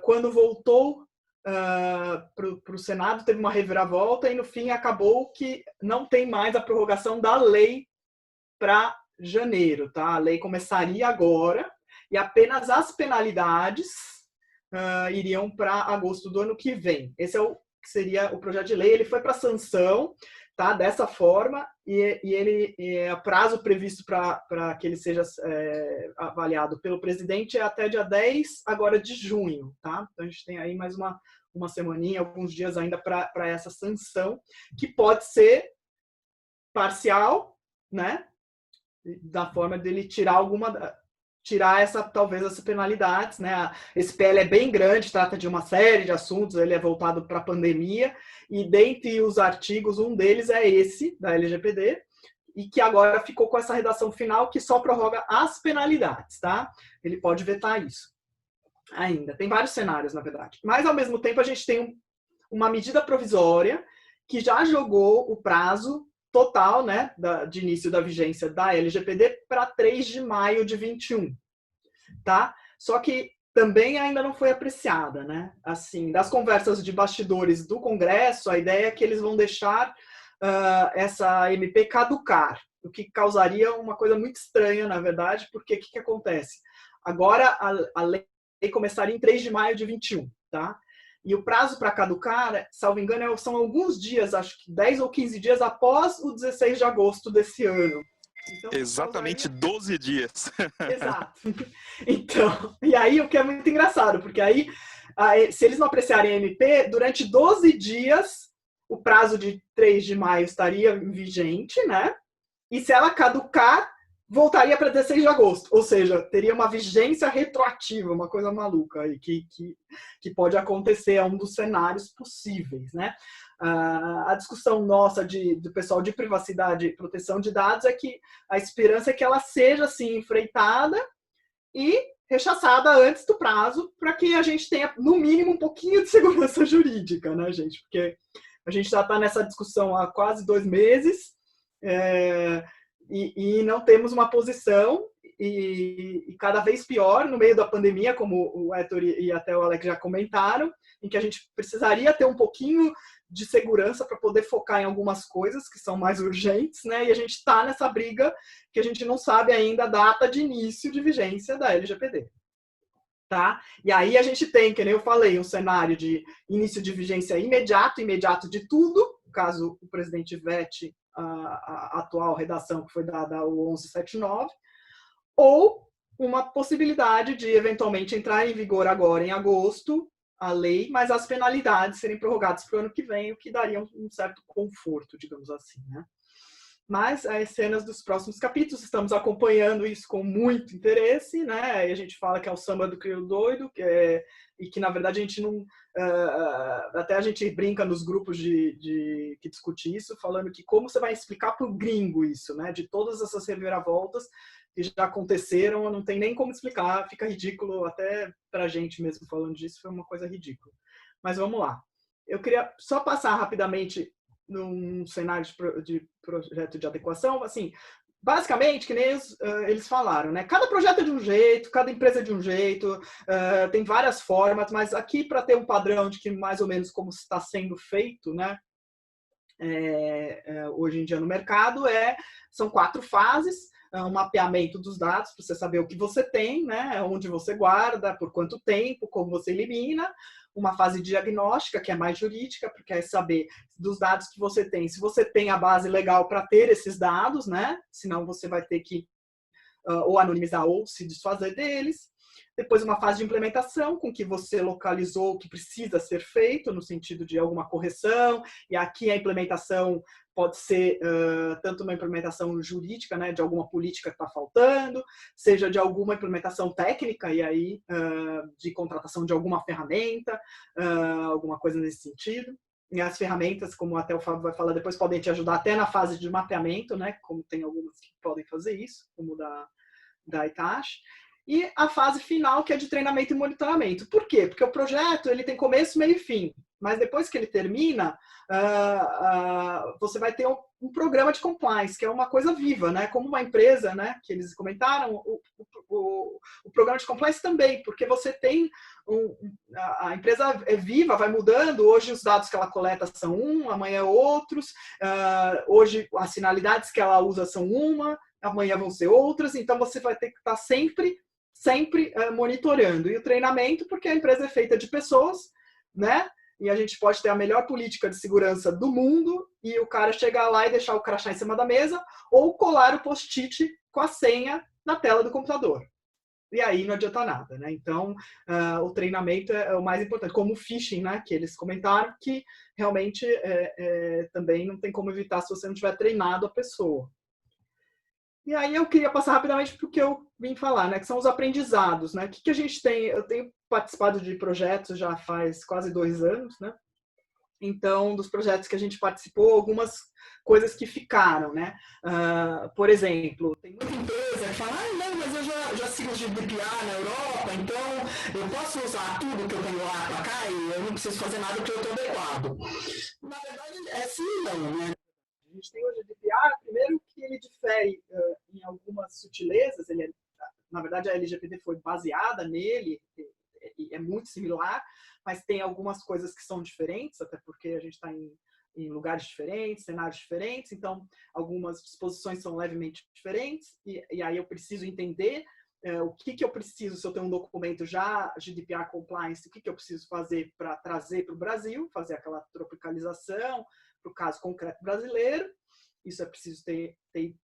quando voltou para o Senado, teve uma reviravolta e, no fim, acabou que não tem mais a prorrogação da lei para janeiro, tá? A lei começaria agora e apenas as penalidades iriam para agosto do ano que vem. Esse é o que seria o projeto de lei. Ele foi para sanção, tá? Dessa forma, e ele prazo previsto para que ele seja avaliado pelo presidente é até dia 10 agora de junho, tá? Então a gente tem aí mais uma semaninha, alguns dias ainda para essa sanção, que pode ser parcial, né? Da forma dele tirar talvez essas penalidades, né? Esse PL é bem grande, trata de uma série de assuntos, ele é voltado para a pandemia, e dentre os artigos, um deles é esse, da LGPD, e que agora ficou com essa redação final que só prorroga as penalidades, tá? Ele pode vetar isso ainda. Tem vários cenários, na verdade. Mas, ao mesmo tempo, a gente tem uma medida provisória que já jogou o prazo total, né, de início da vigência da LGPD para 3 de maio de 21, tá? Só que também ainda não foi apreciada, né? Assim, das conversas de bastidores do Congresso, a ideia é que eles vão deixar essa MP caducar, o que causaria uma coisa muito estranha, na verdade, porque o que acontece? Agora a lei começaria em 3 de maio de 21, tá? E o prazo para caducar, salvo engano, são alguns dias, acho que 10 ou 15 dias após o 16 de agosto desse ano. Então, exatamente 12 dias. Exato. Então, e aí o que é muito engraçado, porque aí, se eles não apreciarem a MP, durante 12 dias, o prazo de 3 de maio estaria vigente, né? E se ela caducar, voltaria para 16 de agosto, ou seja, teria uma vigência retroativa, uma coisa maluca aí, que pode acontecer, é um dos cenários possíveis, né? A discussão nossa do pessoal de privacidade e proteção de dados é que a esperança é que ela seja, assim, enfrentada e rechaçada antes do prazo, para que a gente tenha, no mínimo, um pouquinho de segurança jurídica, né, gente? Porque a gente já está nessa discussão há quase 2 meses, e não temos uma posição, e cada vez pior no meio da pandemia, como o Héctor e até o Alex já comentaram, em que a gente precisaria ter um pouquinho de segurança para poder focar em algumas coisas que são mais urgentes, né? E a gente está nessa briga que a gente não sabe ainda a data de início de vigência da LGPD. Tá? E aí a gente tem, que nem eu falei, um cenário de início de vigência imediato de tudo, caso o presidente vete a atual redação que foi dada o 1179, ou uma possibilidade de eventualmente entrar em vigor agora em agosto a lei, mas as penalidades serem prorrogadas para o ano que vem, o que daria um certo conforto, digamos assim, né? Mas as cenas dos próximos capítulos, estamos acompanhando isso com muito interesse, né? E a gente fala que é o samba do crioulo doido, e que na verdade a gente não... até a gente brinca nos grupos que discute isso, falando que como você vai explicar para o gringo isso, né? De todas essas reviravoltas que já aconteceram, não tem nem como explicar, fica ridículo, até para a gente mesmo falando disso, foi uma coisa ridícula. Mas vamos lá. Eu queria só passar rapidamente num cenário de projeto de adequação, assim, basicamente, que nem eles falaram, né? Cada projeto é de um jeito, cada empresa é de um jeito, tem várias formas, mas aqui para ter um padrão de que mais ou menos como está sendo feito, né? Hoje em dia no mercado, são 4 fases. Um mapeamento dos dados, para você saber o que você tem, né? Onde você guarda, por quanto tempo, como você elimina. Uma fase diagnóstica, que é mais jurídica, porque é saber dos dados que você tem, se você tem a base legal para ter esses dados, né? Senão você vai ter que ou anonimizar ou se desfazer deles. Depois uma fase de implementação, com que você localizou o que precisa ser feito, no sentido de alguma correção, e aqui a implementação pode ser tanto uma implementação jurídica, né, de alguma política que está faltando, seja de alguma implementação técnica, e aí de contratação de alguma ferramenta, alguma coisa nesse sentido. E as ferramentas, como até o Fábio vai falar depois, podem te ajudar até na fase de mapeamento, né, como tem algumas que podem fazer isso, como da Hitachi. E a fase final, que é de treinamento e monitoramento. Por quê? Porque o projeto ele tem começo, meio e fim. Mas depois que ele termina, você vai ter um programa de compliance, que é uma coisa viva, né? Como uma empresa, né? Que eles comentaram, o programa de compliance também, porque você tem a empresa é viva, vai mudando. Hoje os dados que ela coleta são amanhã outros. Hoje as finalidades que ela usa são amanhã vão ser outras. Então você vai ter que estar sempre monitorando. E o treinamento, porque a empresa é feita de pessoas, né? E a gente pode ter a melhor política de segurança do mundo e o cara chegar lá e deixar o crachá em cima da mesa ou colar o post-it com a senha na tela do computador. E aí não adianta nada, né? Então, o treinamento é o mais importante. Como o phishing, né? Que eles comentaram que realmente também não tem como evitar se você não tiver treinado a pessoa. E aí eu queria passar rapidamente para o que eu vim falar, né? Que são os aprendizados, né? O que a gente tem? Eu tenho participado de projetos já faz quase 2 anos, né? Então, dos projetos que a gente participou, algumas coisas que ficaram, né? Por exemplo, tem muita empresa que fala, não, mas eu já sigo o GDPR na Europa, então eu posso usar tudo que eu tenho lá para cá e eu não preciso fazer nada porque eu estou adequado. Na verdade, é sim e não, né? A gente tem o GDPR, primeiro que ele difere em algumas sutilezas, na verdade a LGPD foi baseada nele, é muito similar, mas tem algumas coisas que são diferentes, até porque a gente está em lugares diferentes, cenários diferentes, então algumas disposições são levemente diferentes, e aí eu preciso entender o que eu preciso, se eu tenho um documento já GDPR compliance, o que eu preciso fazer para trazer para o Brasil, fazer aquela tropicalização, para o caso concreto brasileiro, isso é preciso ter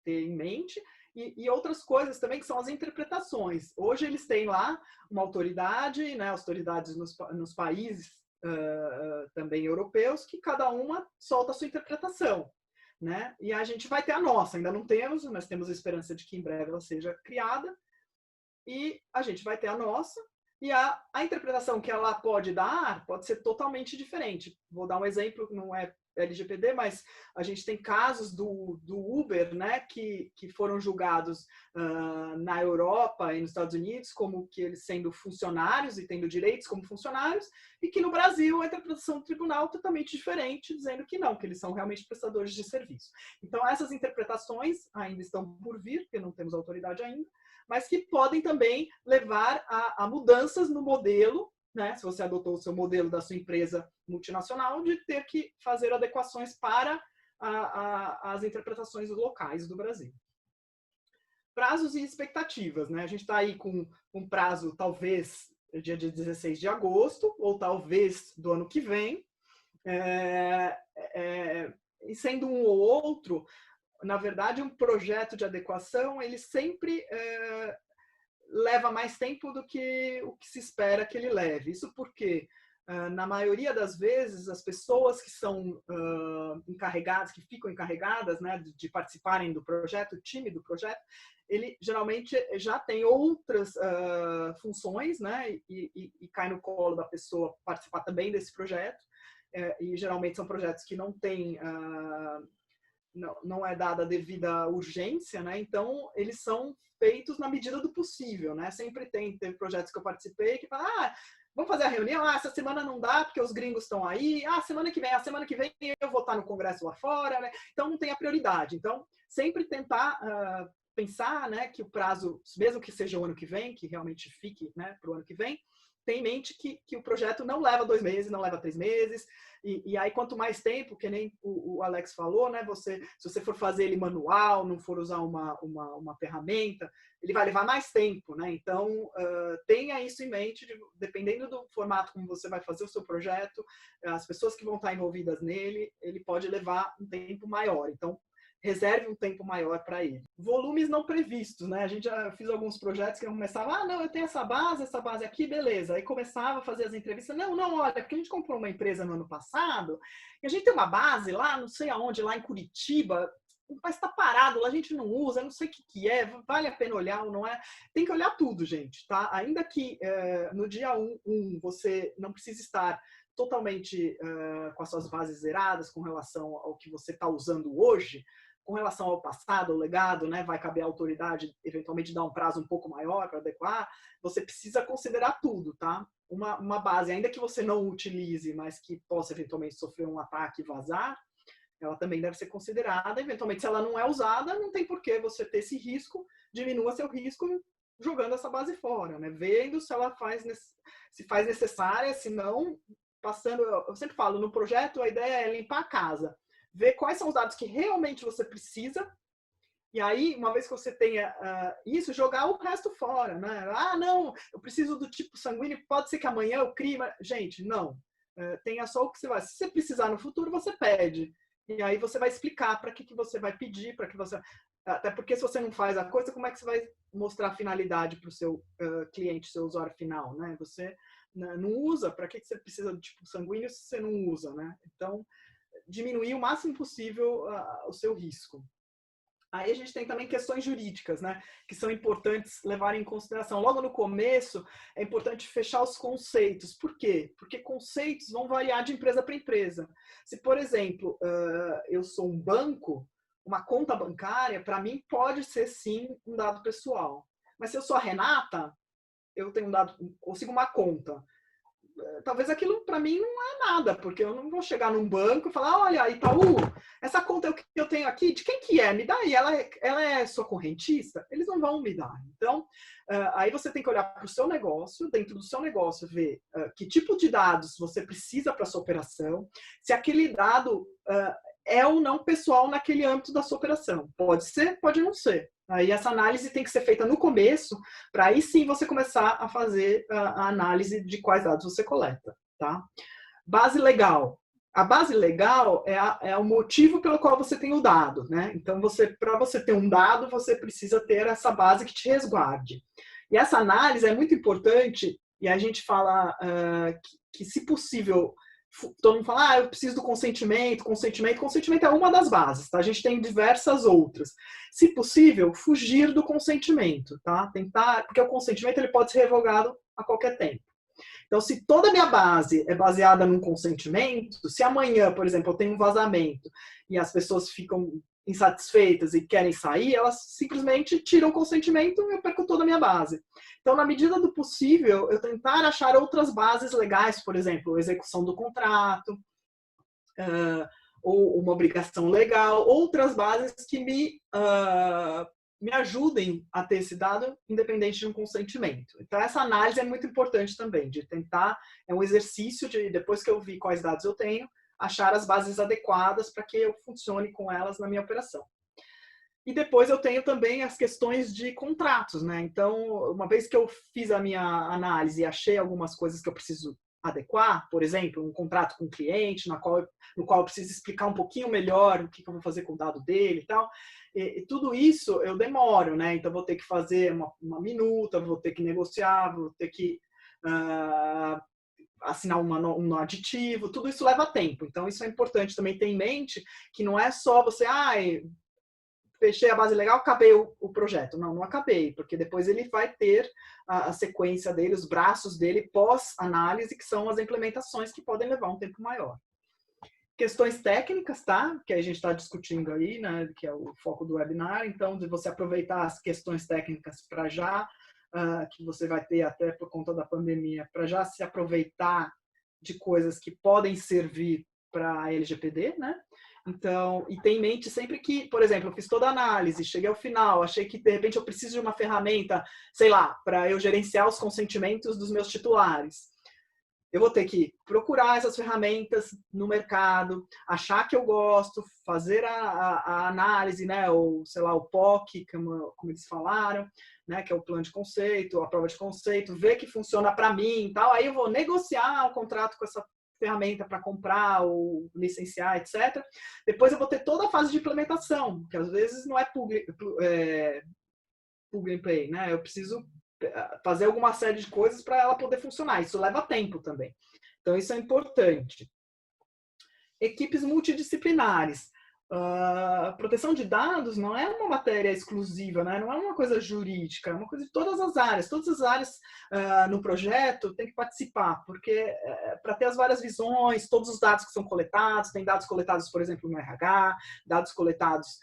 em mente, e outras coisas também que são as interpretações. Hoje eles têm lá uma autoridade, né, autoridades nos países também europeus, que cada uma solta a sua interpretação. né? E a gente vai ter a nossa, ainda não temos, mas temos a esperança de que em breve ela seja criada. E a gente vai ter a nossa, e a interpretação que ela pode dar pode ser totalmente diferente. Vou dar um exemplo, não é LGPD, mas a gente tem casos do Uber, né, que foram julgados na Europa e nos Estados Unidos como que eles sendo funcionários e tendo direitos como funcionários, e que no Brasil a interpretação do tribunal é totalmente diferente, dizendo que não, que eles são realmente prestadores de serviço. Então essas interpretações ainda estão por vir, porque não temos autoridade ainda, mas que podem também levar a mudanças no modelo, né? Se você adotou o seu modelo da sua empresa multinacional, de ter que fazer adequações para as interpretações locais do Brasil. Prazos e expectativas, né? A gente está aí com um prazo, talvez, dia 16 de agosto, ou talvez do ano que vem, e sendo um ou outro, na verdade, um projeto de adequação, ele sempre leva mais tempo do que o que se espera que ele leve. Isso porque, na maioria das vezes, as pessoas que são encarregadas, que ficam encarregadas, né, de participarem do projeto, o time do projeto, ele geralmente já tem outras funções, né, e cai no colo da pessoa participar também desse projeto. E geralmente são projetos que não têm... não é dada a devida urgência, né? Então eles são feitos na medida do possível, né? Sempre teve projetos que eu participei que falam, vamos fazer a reunião, essa semana não dá porque os gringos estão aí, semana que vem eu vou estar no congresso lá fora, né? Então não tem a prioridade. Então sempre tentar pensar, né, que o prazo, mesmo que seja o ano que vem, que realmente fique, né, para o ano que vem, tem em mente que o projeto não leva 2 meses, não leva 3 meses, e aí quanto mais tempo, que nem o Alex falou, né, se você for fazer ele manual, não for usar uma ferramenta, ele vai levar mais tempo, né? Então, tenha isso em mente, dependendo do formato como você vai fazer o seu projeto, as pessoas que vão estar envolvidas nele, ele pode levar um tempo maior. Então, reserve um tempo maior para ele. Volumes não previstos, né? A gente já fez alguns projetos que eu começava, não, eu tenho essa base aqui, beleza. Aí começava a fazer as entrevistas, não, olha, porque a gente comprou uma empresa no ano passado, e a gente tem uma base lá, não sei aonde, lá em Curitiba, mas está parado, lá a gente não usa, não sei o que é, vale a pena olhar ou não é? Tem que olhar tudo, gente, tá? Ainda que no dia 1 você não precise estar totalmente com as suas bases zeradas com relação ao que você está usando hoje, com relação ao passado, ao legado, né, vai caber à autoridade eventualmente dar um prazo um pouco maior para adequar, você precisa considerar tudo, tá? Uma base, ainda que você não utilize, mas que possa eventualmente sofrer um ataque e vazar, ela também deve ser considerada. Eventualmente, se ela não é usada, não tem por que você ter esse risco, diminua seu risco jogando essa base fora, né? Vendo se ela se faz necessária, se não, passando... Eu sempre falo, no projeto a ideia é limpar a casa, ver quais são os dados que realmente você precisa, e aí, uma vez que você tenha isso, jogar o resto fora, né? Não, eu preciso do tipo sanguíneo, pode ser que amanhã eu crie... Gente, não. Tenha só o que você vai... Se você precisar no futuro, você pede. E aí você vai explicar para que você vai pedir, para que você... Até porque se você não faz a coisa, como é que você vai mostrar a finalidade para o seu cliente, seu usuário final, né? Você não usa, para que você precisa do tipo sanguíneo se você não usa, né? Então, diminuir o máximo possível o seu risco. Aí a gente tem também questões jurídicas, né, que são importantes levar em consideração. Logo no começo, é importante fechar os conceitos. Por quê? Porque conceitos vão variar de empresa para empresa. Se, por exemplo, eu sou um banco, uma conta bancária, para mim pode ser sim um dado pessoal. Mas se eu sou a Renata, eu tenho um dado, consigo uma conta. Talvez aquilo para mim não é nada, porque eu não vou chegar num banco e falar, olha, Itaú, essa conta que eu tenho aqui, de quem que é? Me dá aí, ela é sua correntista? Eles não vão me dar. Então, aí você tem que olhar para o seu negócio, dentro do seu negócio, ver que tipo de dados você precisa para a sua operação, se aquele dado é ou não pessoal naquele âmbito da sua operação. Pode ser, pode não ser. Aí essa análise tem que ser feita no começo, para aí sim você começar a fazer a análise de quais dados você coleta, tá? Base legal. A base legal é o motivo pelo qual você tem o dado, né? Então, para você ter um dado, você precisa ter essa base que te resguarde. E essa análise é muito importante, e a gente fala que se possível, todo mundo fala, eu preciso do consentimento. Consentimento é uma das bases, tá? A gente tem diversas outras. Se possível, fugir do consentimento, tá? Tentar, porque o consentimento ele pode ser revogado a qualquer tempo. Então, se toda a minha base é baseada num consentimento, se amanhã, por exemplo, eu tenho um vazamento e as pessoas ficam insatisfeitas e querem sair, elas simplesmente tiram o consentimento e eu perco toda a minha base. Então, na medida do possível, eu tentar achar outras bases legais, por exemplo, execução do contrato, ou uma obrigação legal, outras bases que me ajudem a ter esse dado independente de um consentimento. Então, essa análise é muito importante também, de tentar, é um exercício de, depois que eu vi quais dados eu tenho, achar as bases adequadas para que eu funcione com elas na minha operação. E depois eu tenho também as questões de contratos, né? Então, uma vez que eu fiz a minha análise e achei algumas coisas que eu preciso adequar, por exemplo, um contrato com o cliente, no qual eu preciso explicar um pouquinho melhor o que eu vou fazer com o dado dele e tal, e tudo isso eu demoro, né? Então, vou ter que fazer uma minuta, vou ter que negociar, vou ter que assinar um aditivo, tudo isso leva tempo. Então, isso é importante também ter em mente que não é só você, fechei a base legal, acabei o projeto. Não acabei, porque depois ele vai ter a sequência dele, os braços dele pós-análise, que são as implementações que podem levar um tempo maior. Questões técnicas, tá? Que a gente está discutindo aí, né? Que é o foco do webinar. Então, de você aproveitar as questões técnicas para já, que você vai ter até por conta da pandemia, para já se aproveitar de coisas que podem servir para a LGPD, né? Então, e tem em mente sempre que, por exemplo, eu fiz toda a análise, cheguei ao final, achei que de repente eu preciso de uma ferramenta, sei lá, para eu gerenciar os consentimentos dos meus titulares. Eu vou ter que procurar essas ferramentas no mercado, achar que eu gosto, fazer a análise, né, ou sei lá, o POC, como eles falaram, né, que é o plano de conceito, a prova de conceito, ver que funciona para mim e tal. Aí eu vou negociar o contrato com essa ferramenta para comprar ou licenciar, etc. Depois eu vou ter toda a fase de implementação, que às vezes não é plug and play, né? Eu preciso fazer alguma série de coisas para ela poder funcionar. Isso leva tempo também. Então, isso é importante. Equipes multidisciplinares. Proteção de dados não é uma matéria exclusiva, né? Não é uma coisa jurídica, é uma coisa de todas as áreas. Todas as áreas no projeto têm que participar, porque para ter as várias visões, todos os dados que são coletados, tem dados coletados, por exemplo, no RH, dados coletados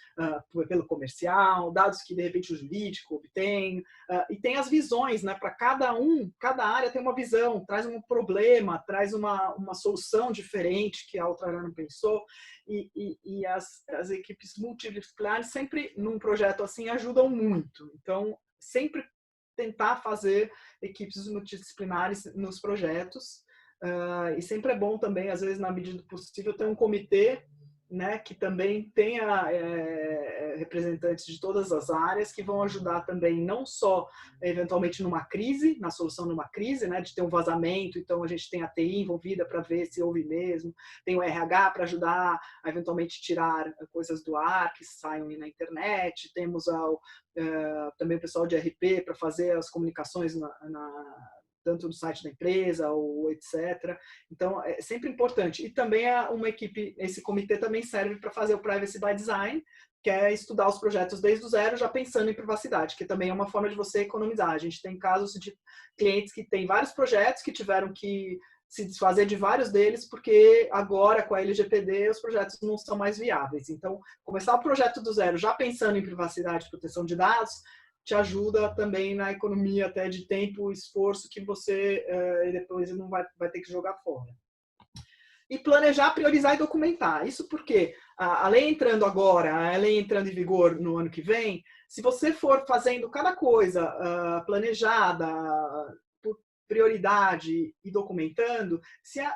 pelo comercial, dados que, de repente, o jurídico obtém, e tem as visões, né? Para cada área tem uma visão, traz um problema, traz uma solução diferente que a outra área não pensou, e as equipes multidisciplinares sempre, num projeto assim, ajudam muito. Então, sempre tentar fazer equipes multidisciplinares nos projetos. E sempre é bom também, às vezes, na medida do possível, ter um comitê, né, que também tenha representantes de todas as áreas que vão ajudar também, não só eventualmente numa crise, na solução de uma crise, né, de ter um vazamento, então a gente tem a TI envolvida para ver se houve mesmo, tem o RH para ajudar a eventualmente tirar coisas do ar que saiam na internet, temos também o pessoal de RP para fazer as comunicações tanto no site da empresa ou etc. Então, é sempre importante. E também uma equipe, esse comitê também serve para fazer o Privacy by Design, que é estudar os projetos desde o zero, já pensando em privacidade, que também é uma forma de você economizar. A gente tem casos de clientes que têm vários projetos que tiveram que se desfazer de vários deles, porque agora, com a LGPD, os projetos não são mais viáveis. Então, começar o projeto do zero, já pensando em privacidade e proteção de dados, te ajuda também na economia até de tempo e esforço que você depois não vai ter que jogar fora. E planejar, priorizar e documentar. Isso porque a lei entrando agora, a lei entrando em vigor no ano que vem, se você for fazendo cada coisa planejada, por prioridade e documentando,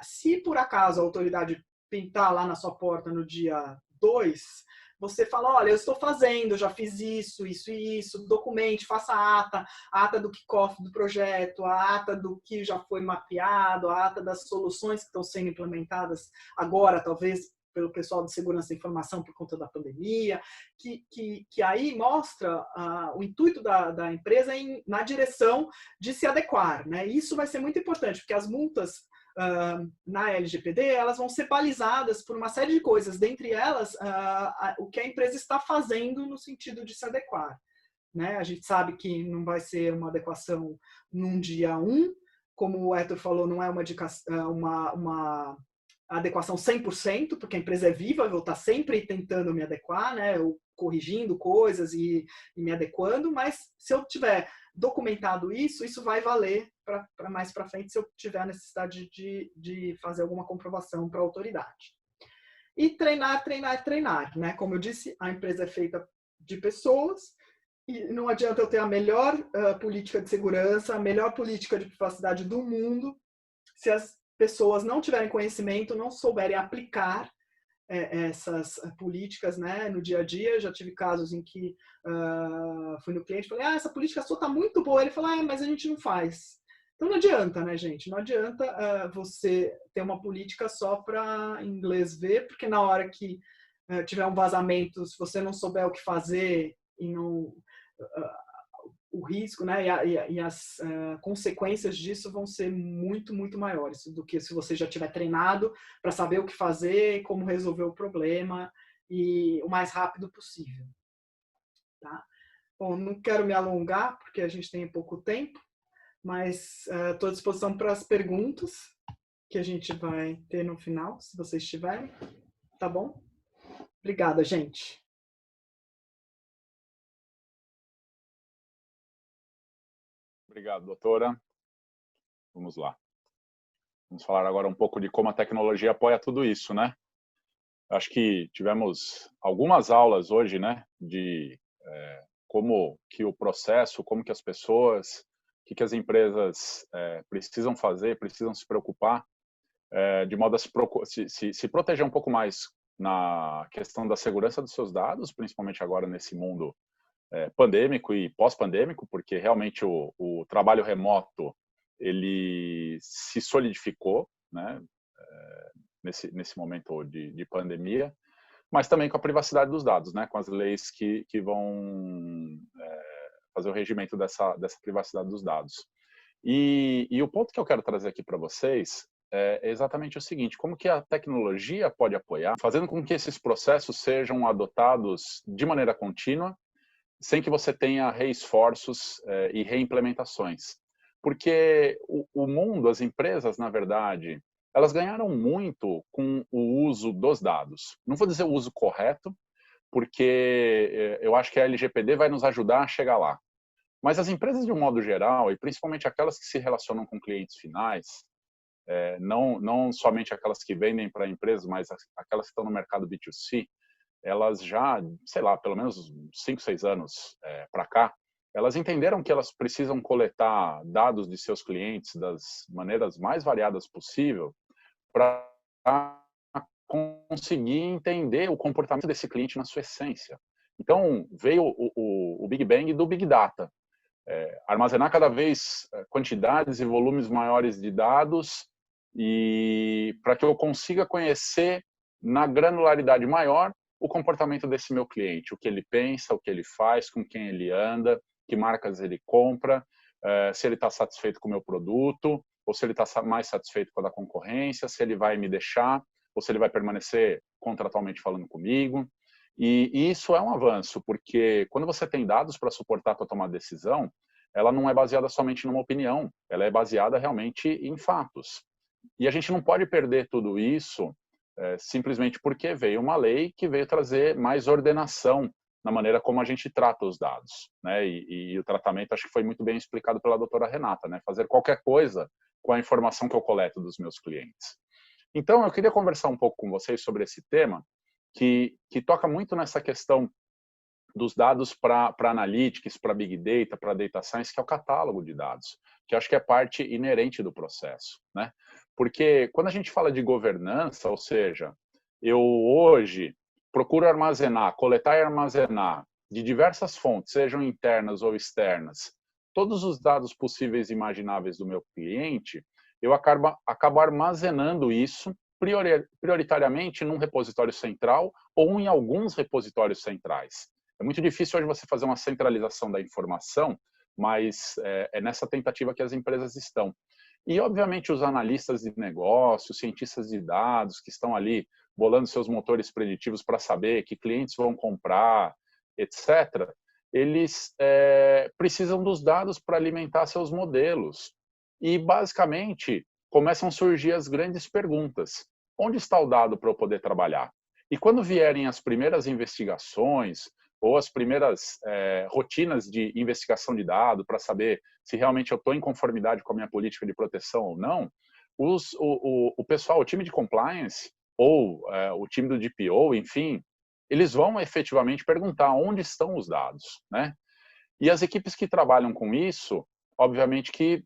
se por acaso a autoridade pintar lá na sua porta no dia 2, você fala, olha, eu estou fazendo, já fiz isso, isso e isso, documente, faça a ata do kickoff do projeto, a ata do que já foi mapeado, a ata das soluções que estão sendo implementadas agora, talvez pelo pessoal de segurança da informação por conta da pandemia, que aí mostra o intuito da empresa na direção de se adequar, né? Isso vai ser muito importante, porque as multas na LGPD, elas vão ser balizadas por uma série de coisas, dentre elas, o que a empresa está fazendo no sentido de se adequar. Né? A gente sabe que não vai ser uma adequação num dia 1, como o Héctor falou, não é uma adequação 100%, porque a empresa é viva, eu vou estar sempre tentando me adequar, né? Eu corrigindo coisas e me adequando, mas se eu tiver documentado isso vai valer para mais para frente se eu tiver a necessidade de fazer alguma comprovação para a autoridade. E treinar, né? Como eu disse, a empresa é feita de pessoas e não adianta eu ter a melhor política de segurança, a melhor política de privacidade do mundo, se as pessoas não tiverem conhecimento, não souberem aplicar essas políticas, né, no dia a dia. Já tive casos em que fui no cliente e falei, essa política sua está muito boa. Ele falou, mas a gente não faz. Então não adianta, né, gente? Não adianta você ter uma política só para inglês ver, porque na hora que tiver um vazamento, se você não souber o que fazer e não... o risco, né, e as consequências disso vão ser muito, muito maiores do que se você já tiver treinado para saber o que fazer, como resolver o problema e o mais rápido possível. Tá? Bom, não quero me alongar porque a gente tem pouco tempo, mas estou à disposição para as perguntas que a gente vai ter no final, se vocês tiverem. Tá bom? Obrigada, gente. Obrigado, doutora. Vamos lá. Vamos falar agora um pouco de como a tecnologia apoia tudo isso, né? Acho que tivemos algumas aulas hoje, né, de como que o processo, como que as pessoas, o que as empresas precisam fazer, precisam se preocupar, de modo a se proteger um pouco mais na questão da segurança dos seus dados, principalmente agora nesse mundo pandêmico e pós-pandêmico, porque realmente o trabalho remoto ele se solidificou, né, nesse momento de pandemia, mas também com a privacidade dos dados, né, com as leis que vão fazer o regimento dessa privacidade dos dados. E o ponto que eu quero trazer aqui para vocês é exatamente o seguinte: como que a tecnologia pode apoiar, fazendo com que esses processos sejam adotados de maneira contínua, sem que você tenha reesforços e reimplementações. Porque o mundo, as empresas, na verdade, elas ganharam muito com o uso dos dados. Não vou dizer o uso correto, porque eu acho que a LGPD vai nos ajudar a chegar lá. Mas as empresas, de um modo geral, e principalmente aquelas que se relacionam com clientes finais, não somente aquelas que vendem para empresas, mas aquelas que estão no mercado B2C, elas já, sei lá, pelo menos 5, 6 anos para cá, elas entenderam que elas precisam coletar dados de seus clientes das maneiras mais variadas possível para conseguir entender o comportamento desse cliente na sua essência. Então, veio o Big Bang do Big Data. Armazenar cada vez quantidades e volumes maiores de dados e para que eu consiga conhecer na granularidade maior o comportamento desse meu cliente, o que ele pensa, o que ele faz, com quem ele anda, que marcas ele compra, se ele está satisfeito com o meu produto, ou se ele está mais satisfeito com a da concorrência, se ele vai me deixar, ou se ele vai permanecer contratualmente falando comigo. E isso é um avanço, porque quando você tem dados para suportar a tua tomada de decisão, ela não é baseada somente numa opinião, ela é baseada realmente em fatos. E a gente não pode perder tudo isso simplesmente porque veio uma lei que veio trazer mais ordenação na maneira como a gente trata os dados, né? E o tratamento, acho que foi muito bem explicado pela doutora Renata, né? Fazer qualquer coisa com a informação que eu coleto dos meus clientes. Então, eu queria conversar um pouco com vocês sobre esse tema, que toca muito nessa questão dos dados para analytics, para big data, para data science, que é o catálogo de dados, que acho que é parte inerente do processo, né? Porque quando a gente fala de governança, ou seja, eu hoje procuro armazenar, coletar e armazenar de diversas fontes, sejam internas ou externas, todos os dados possíveis e imagináveis do meu cliente, eu acabo armazenando isso prioritariamente num repositório central ou em alguns repositórios centrais. É muito difícil hoje você fazer uma centralização da informação, mas é nessa tentativa que as empresas estão. E, obviamente, os analistas de negócio, cientistas de dados que estão ali bolando seus motores preditivos para saber que clientes vão comprar, etc., eles precisam dos dados para alimentar seus modelos. E, basicamente, começam a surgir as grandes perguntas. Onde está o dado para eu poder trabalhar? E quando vierem as primeiras investigações ou as primeiras rotinas de investigação de dado para saber se realmente eu estou em conformidade com a minha política de proteção ou não, o pessoal, o time de compliance ou o time do DPO, enfim, eles vão efetivamente perguntar onde estão os dados, né? E as equipes que trabalham com isso, obviamente que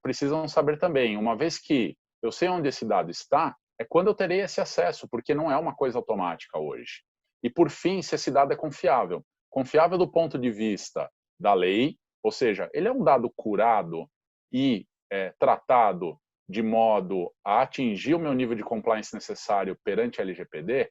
precisam saber também, uma vez que eu sei onde esse dado está, é quando eu terei esse acesso, porque não é uma coisa automática hoje. E, por fim, se esse dado é confiável. Confiável do ponto de vista da lei, ou seja, ele é um dado curado e tratado de modo a atingir o meu nível de compliance necessário perante a LGPD,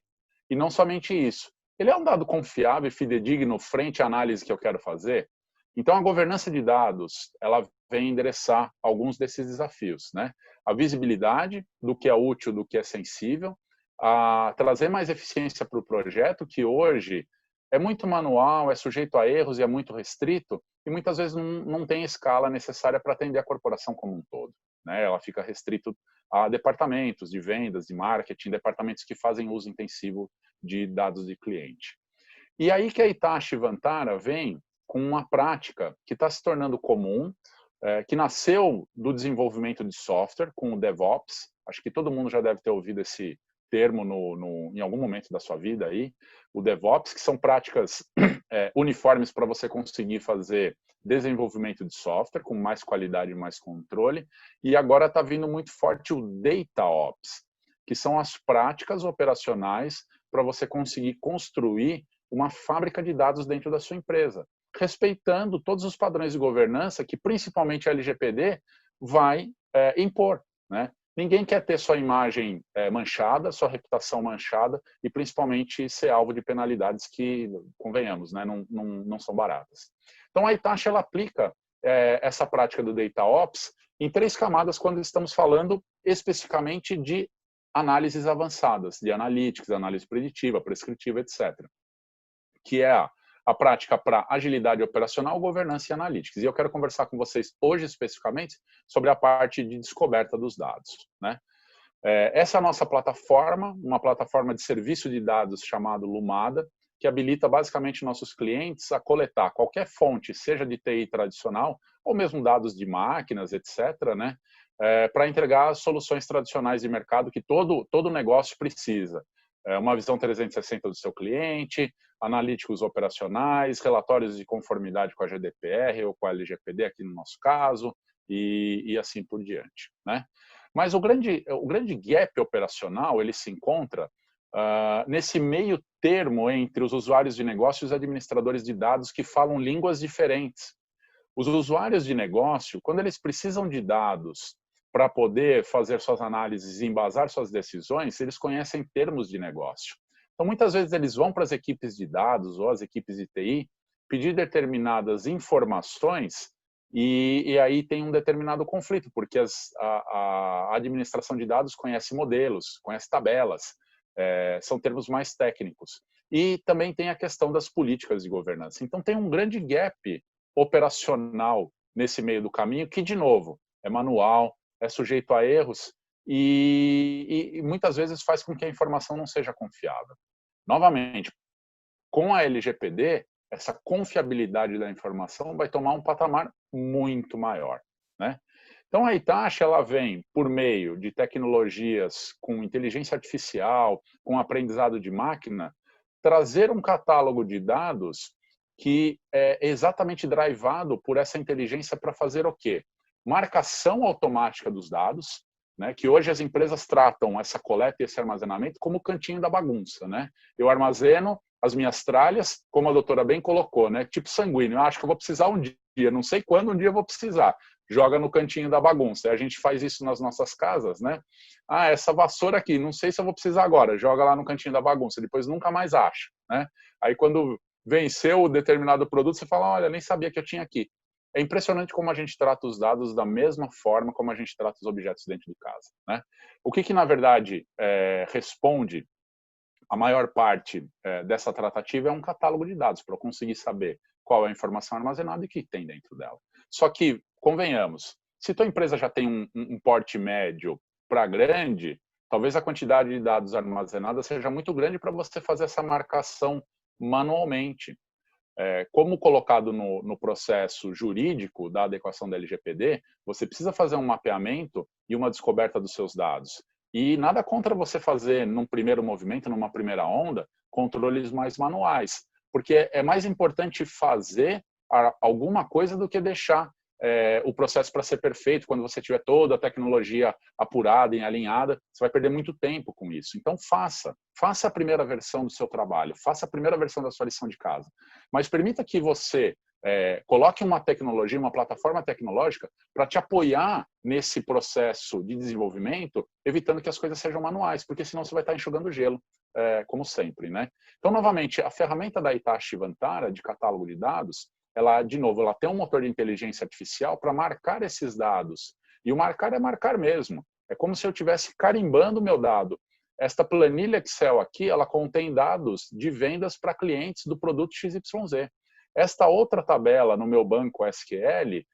e não somente isso. Ele é um dado confiável e fidedigno frente à análise que eu quero fazer. Então, a governança de dados, ela vem endereçar alguns desses desafios, né? A visibilidade do que é útil, do que é sensível, a trazer mais eficiência para o projeto, que hoje é muito manual, é sujeito a erros e é muito restrito, e muitas vezes não tem escala necessária para atender a corporação como um todo, né? Ela fica restrito a departamentos de vendas, de marketing, departamentos que fazem uso intensivo de dados de cliente. E aí que a Hitachi Vantara vem com uma prática que está se tornando comum, que nasceu do desenvolvimento de software, com o DevOps. Acho que todo mundo já deve ter ouvido esse termo em algum momento da sua vida aí, o DevOps, que são práticas uniformes para você conseguir fazer desenvolvimento de software com mais qualidade e mais controle. E agora está vindo muito forte o DataOps, que são as práticas operacionais para você conseguir construir uma fábrica de dados dentro da sua empresa, respeitando todos os padrões de governança que principalmente a LGPD vai impor, né? Ninguém quer ter sua imagem manchada, sua reputação manchada e principalmente ser alvo de penalidades que, convenhamos, né, não são baratas. Então a Hitachi ela aplica essa prática do DataOps em 3 camadas quando estamos falando especificamente de análises avançadas, de analytics, análise preditiva, prescritiva, etc. Que é a prática para agilidade operacional, governança e analytics. E eu quero conversar com vocês hoje especificamente sobre a parte de descoberta dos dados, né? Essa é a nossa plataforma, uma plataforma de serviço de dados chamado Lumada, que habilita basicamente nossos clientes a coletar qualquer fonte, seja de TI tradicional ou mesmo dados de máquinas, etc., né? Para entregar soluções tradicionais de mercado que todo negócio precisa. Uma visão 360 do seu cliente, analíticos operacionais, relatórios de conformidade com a GDPR ou com a LGPD, aqui no nosso caso, e assim por diante, né? Mas o grande gap operacional, ele se encontra nesse meio termo entre os usuários de negócio e os administradores de dados que falam línguas diferentes. Os usuários de negócio, quando eles precisam de dados para poder fazer suas análises e embasar suas decisões, eles conhecem termos de negócio. Então, muitas vezes, eles vão para as equipes de dados ou as equipes de TI pedir determinadas informações e aí tem um determinado conflito, porque a administração de dados conhece modelos, conhece tabelas, são termos mais técnicos. E também tem a questão das políticas de governança. Então, tem um grande gap operacional nesse meio do caminho, que, de novo, é manual, é sujeito a erros e muitas vezes faz com que a informação não seja confiável. Novamente, com a LGPD, essa confiabilidade da informação vai tomar um patamar muito maior, né? Então, a Hitachi ela vem por meio de tecnologias com inteligência artificial, com aprendizado de máquina, trazer um catálogo de dados que é exatamente drivado por essa inteligência para fazer o quê? Marcação automática dos dados, né, que hoje as empresas tratam essa coleta e esse armazenamento como o cantinho da bagunça, né? Eu armazeno as minhas tralhas, como a doutora bem colocou, né, tipo sanguíneo. Eu acho que eu vou precisar um dia, não sei quando, um dia eu vou precisar. Joga no cantinho da bagunça. E a gente faz isso nas nossas casas, né? Ah, essa vassoura aqui, não sei se eu vou precisar agora. Joga lá no cantinho da bagunça, depois nunca mais acha, né? Aí quando venceu o determinado produto, você fala, olha, nem sabia que eu tinha aqui. é impressionante como a gente trata os dados da mesma forma como a gente trata os objetos dentro de casa, né? O que na verdade, responde a maior parte dessa tratativa é um catálogo de dados, para eu conseguir saber qual é a informação armazenada e o que tem dentro dela. Só que, convenhamos, se tua empresa já tem um porte médio para grande, talvez a quantidade de dados armazenados seja muito grande para você fazer essa marcação manualmente. Como colocado no processo jurídico da adequação da LGPD, você precisa fazer um mapeamento e uma descoberta dos seus dados. E nada contra você fazer, num primeiro movimento, numa primeira onda, controles mais manuais, porque é mais importante fazer alguma coisa do que deixar o processo para ser perfeito. Quando você tiver toda a tecnologia apurada e alinhada, você vai perder muito tempo com isso. Então faça a primeira versão do seu trabalho, faça a primeira versão da sua lição de casa, mas permita que você coloque uma tecnologia, uma plataforma tecnológica para te apoiar nesse processo de desenvolvimento, evitando que as coisas sejam manuais, porque senão você vai estar enxugando gelo, como sempre, né? Então, novamente, a ferramenta da Hitachi Vantara, de catálogo de dados, ela tem um motor de inteligência artificial para marcar esses dados. E o marcar é marcar mesmo. É como se eu estivesse carimbando o meu dado. Esta planilha Excel aqui, ela contém dados de vendas para clientes do produto XYZ. Esta outra tabela no meu banco SQL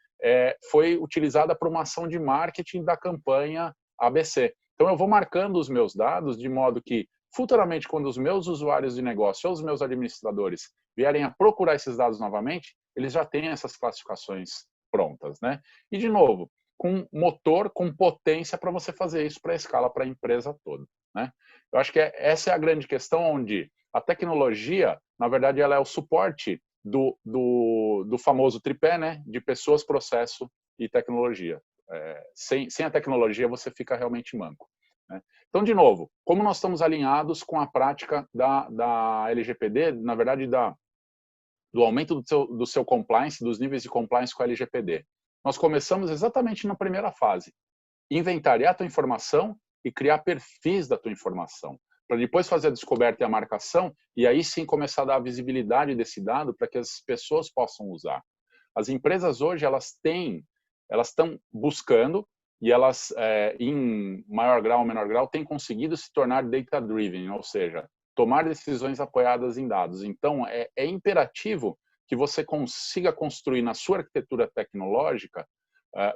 foi utilizada para uma ação de marketing da campanha ABC. Então, eu vou marcando os meus dados de modo que, futuramente, quando os meus usuários de negócio ou os meus administradores vierem a procurar esses dados novamente, eles já têm essas classificações prontas, né? E, de novo, com motor, com potência para você fazer isso para a escala, para a empresa toda, né? Eu acho que essa é a grande questão, onde a tecnologia, na verdade, ela é o suporte do famoso tripé, né? De pessoas, processo e tecnologia. Sem a tecnologia, você fica realmente manco, né? Então, de novo, como nós estamos alinhados com a prática da LGPD, na verdade, do aumento do seu compliance, dos níveis de compliance com a LGPD. Nós começamos exatamente na primeira fase, inventariar a tua informação e criar perfis da tua informação, para depois fazer a descoberta e a marcação, e aí sim começar a dar a visibilidade desse dado para que as pessoas possam usar. As empresas hoje, elas estão buscando, e elas, em maior grau ou menor grau, têm conseguido se tornar data-driven, ou seja, tomar decisões apoiadas em dados. Então, é imperativo que você consiga construir na sua arquitetura tecnológica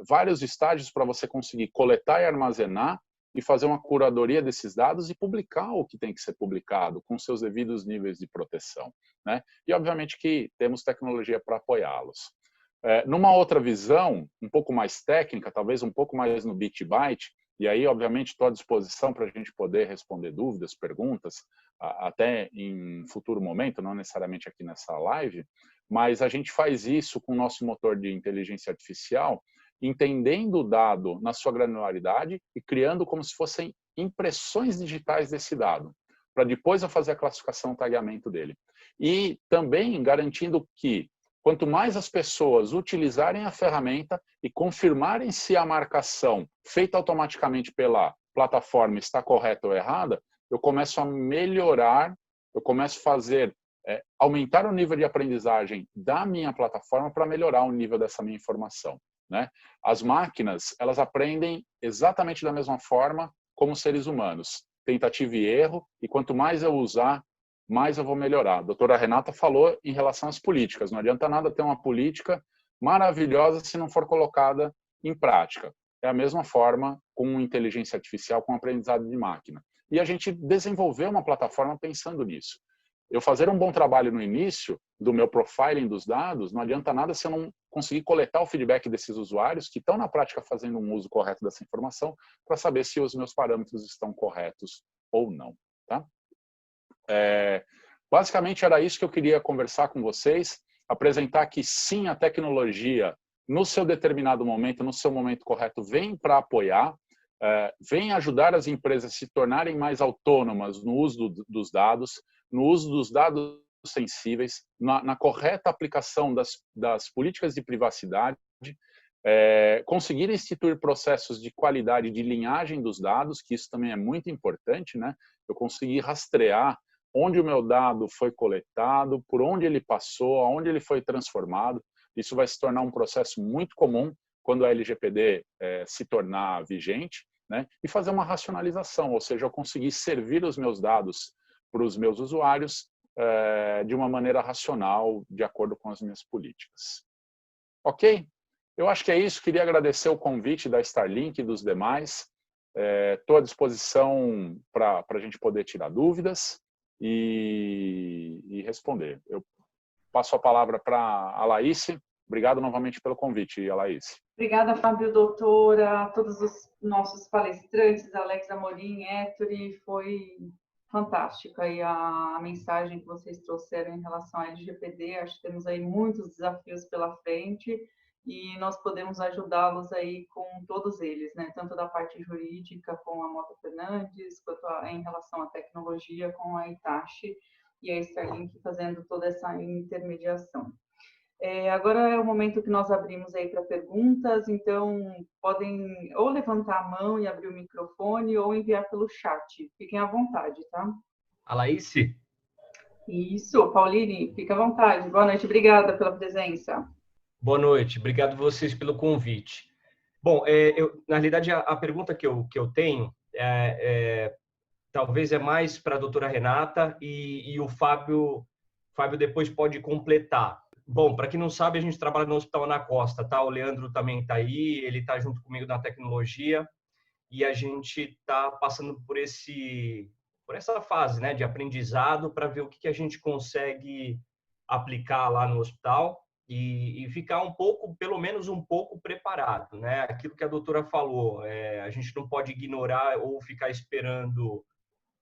vários estágios para você conseguir coletar e armazenar e fazer uma curadoria desses dados e publicar o que tem que ser publicado com seus devidos níveis de proteção, né? E, obviamente, que temos tecnologia para apoiá-los. Numa outra visão, um pouco mais técnica, talvez um pouco mais no bit byte, e aí, obviamente, estou à disposição para a gente poder responder dúvidas, perguntas, até em futuro momento, não necessariamente aqui nessa live, mas a gente faz isso com o nosso motor de inteligência artificial, entendendo o dado na sua granularidade e criando como se fossem impressões digitais desse dado, para depois eu fazer a classificação e tagueamento dele. E também garantindo que, quanto mais as pessoas utilizarem a ferramenta e confirmarem se a marcação feita automaticamente pela plataforma está correta ou errada, eu começo a melhorar, eu começo a fazer, aumentar o nível de aprendizagem da minha plataforma para melhorar o nível dessa minha informação, né? As máquinas, elas aprendem exatamente da mesma forma como seres humanos, tentativa e erro, e quanto mais eu usar, mais eu vou melhorar. A doutora Renata falou em relação às políticas. Não adianta nada ter uma política maravilhosa se não for colocada em prática. É a mesma forma com inteligência artificial, com aprendizado de máquina. E a gente desenvolveu uma plataforma pensando nisso. Eu fazer um bom trabalho no início do meu profiling dos dados, não adianta nada se eu não conseguir coletar o feedback desses usuários que estão na prática fazendo um uso correto dessa informação para saber se os meus parâmetros estão corretos ou não, tá? Basicamente era isso que eu queria conversar com vocês, apresentar que sim, a tecnologia no seu determinado momento, no seu momento correto, vem para apoiar, vem ajudar as empresas a se tornarem mais autônomas no uso dos dados, no uso dos dados sensíveis, na correta aplicação das políticas de privacidade, conseguir instituir processos de qualidade de linhagem dos dados, que isso também é muito importante, né? Eu conseguir rastrear onde o meu dado foi coletado, por onde ele passou, aonde ele foi transformado, Isso vai se tornar um processo muito comum quando a LGPD se tornar vigente, né? E fazer uma racionalização, ou seja, eu conseguir servir os meus dados para os meus usuários de uma maneira racional, de acordo com as minhas políticas. Ok? Eu acho que é isso. Queria agradecer o convite da Starlink e dos demais. Estou à disposição para a gente poder tirar dúvidas e responder. Eu passo a palavra para a Laís. Obrigado novamente pelo convite, Laís. Obrigada, Fábio, doutora, a todos os nossos palestrantes, Alex Amorim, Ettore, foi fantástica aí a mensagem que vocês trouxeram em relação à LGPD. Acho que temos aí muitos desafios pela frente e nós podemos ajudá-los aí com todos eles, né? Tanto da parte jurídica com a Mota Fernandes, quanto em relação à tecnologia com a Hitachi e a Starlink fazendo toda essa intermediação. Agora é o momento que nós abrimos aí para perguntas, então podem ou levantar a mão e abrir o microfone ou enviar pelo chat. Fiquem à vontade, tá? A Laís? Isso, Pauline, fica à vontade. Boa noite, obrigada pela presença. Boa noite, obrigado vocês pelo convite. Bom, na realidade, a pergunta que eu tenho talvez é mais para a doutora Renata e o Fábio depois pode completar. Bom, para quem não sabe, a gente trabalha no Hospital Ana Costa, tá? O Leandro também está aí, ele está junto comigo na tecnologia e a gente está passando por essa fase, né, de aprendizado para ver o que a gente consegue aplicar lá no hospital e ficar um pouco, pelo menos um pouco preparado, né? Aquilo que a doutora falou, a gente não pode ignorar ou ficar esperando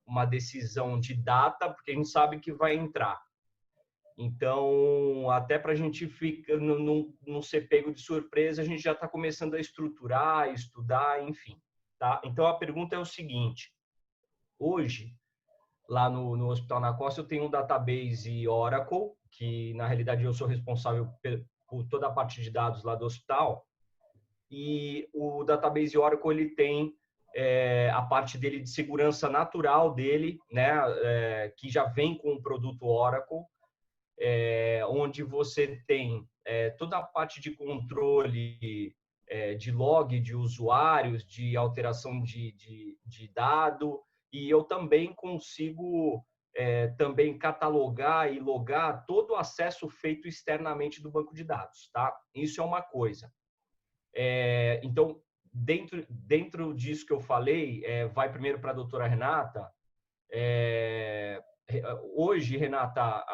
uma decisão de data, porque a gente sabe que vai entrar. Então, até para a gente não ser pego de surpresa, a gente já está começando a estruturar, estudar, enfim. Tá? Então, a pergunta é o seguinte. Hoje, lá no Hospital Ana Costa, eu tenho um database Oracle, que, na realidade, eu sou responsável por toda a parte de dados lá do hospital. E o database Oracle, ele tem a parte dele de segurança natural dele, né? Que já vem com o produto Oracle, onde você tem toda a parte de controle de log de usuários, de alteração de dado, e eu também consigo também catalogar e logar todo o acesso feito externamente do banco de dados, tá? Isso é uma coisa. Então, dentro disso que eu falei, vai primeiro para a doutora Renata. Hoje, Renata,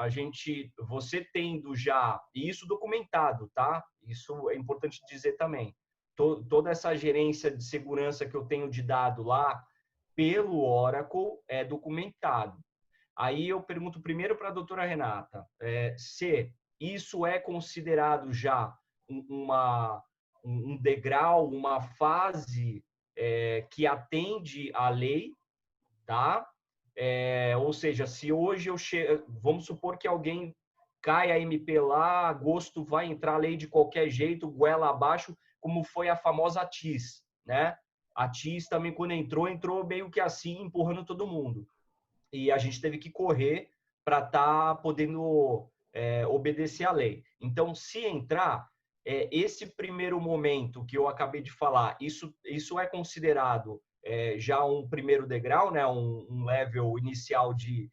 você tendo já, e isso documentado, tá? Isso é importante dizer também. Toda essa gerência de segurança que eu tenho de dado lá, pelo Oracle, é documentado. Aí eu pergunto primeiro para a doutora Renata, se isso é considerado já um degrau, uma fase que atende à lei, tá? Ou seja, se hoje vamos supor que alguém cai a MP lá, agosto vai entrar a lei de qualquer jeito, goela abaixo, como foi a famosa TIS, né? A TIS também, quando entrou meio que assim, empurrando todo mundo. E a gente teve que correr para estar podendo obedecer à lei. Então, se entrar, esse primeiro momento que eu acabei de falar, isso é considerado já um primeiro degrau, né? Um level inicial que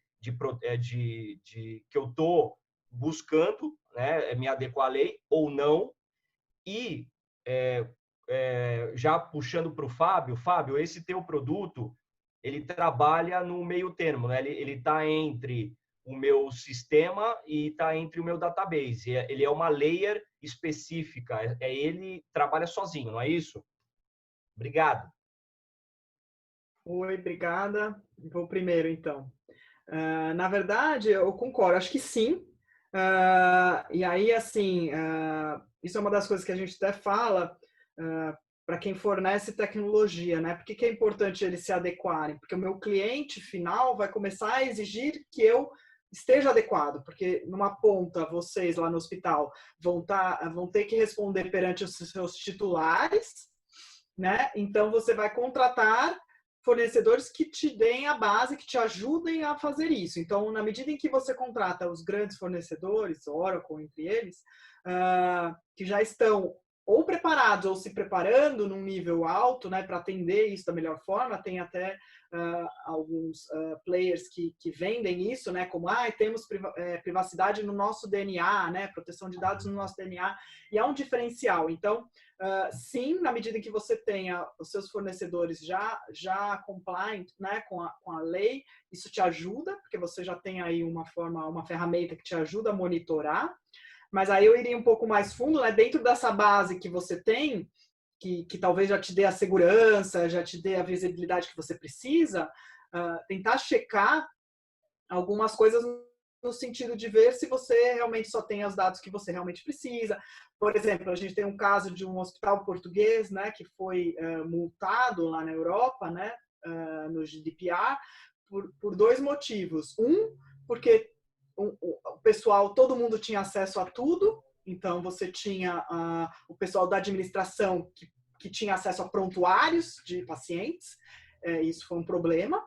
eu estou buscando, né? Me adequar à lei ou não. E já puxando para o Fábio, esse teu produto, ele trabalha no meio termo, né? Ele está entre o meu sistema e está entre o meu database. Ele é uma layer específica. Ele trabalha sozinho, não é isso? Obrigado. Oi, obrigada. Vou primeiro, então. Na verdade, eu concordo. Acho que sim. E aí, assim, isso é uma das coisas que a gente até fala para quem fornece tecnologia, né? Por que é importante eles se adequarem? Porque o meu cliente final vai começar a exigir que eu esteja adequado, porque numa ponta, vocês lá no hospital vão ter que responder perante os seus titulares, né? Então, você vai contratar fornecedores que te deem a base, que te ajudem a fazer isso. Então, na medida em que você contrata os grandes fornecedores, Oracle entre eles, que já estão ou preparados ou se preparando num nível alto, né, para atender isso da melhor forma, tem até alguns players que vendem isso, né, como temos privacidade no nosso DNA, né, proteção de dados no nosso DNA, e é um diferencial. Então, sim, na medida em que você tenha os seus fornecedores já compliant, né, com a lei, isso te ajuda, porque você já tem aí uma ferramenta que te ajuda a monitorar. Mas aí eu iria um pouco mais fundo, né, dentro dessa base que você tem, que talvez já te dê a segurança, já te dê a visibilidade que você precisa, tentar checar algumas coisas no sentido de ver se você realmente só tem os dados que você realmente precisa. Por exemplo, a gente tem um caso de um hospital português, né, que foi multado lá na Europa, né, no GDPR, por 2 motivos. Porque o pessoal, todo mundo tinha acesso a tudo, então você tinha o pessoal da administração que tinha acesso a prontuários de pacientes, isso foi um problema.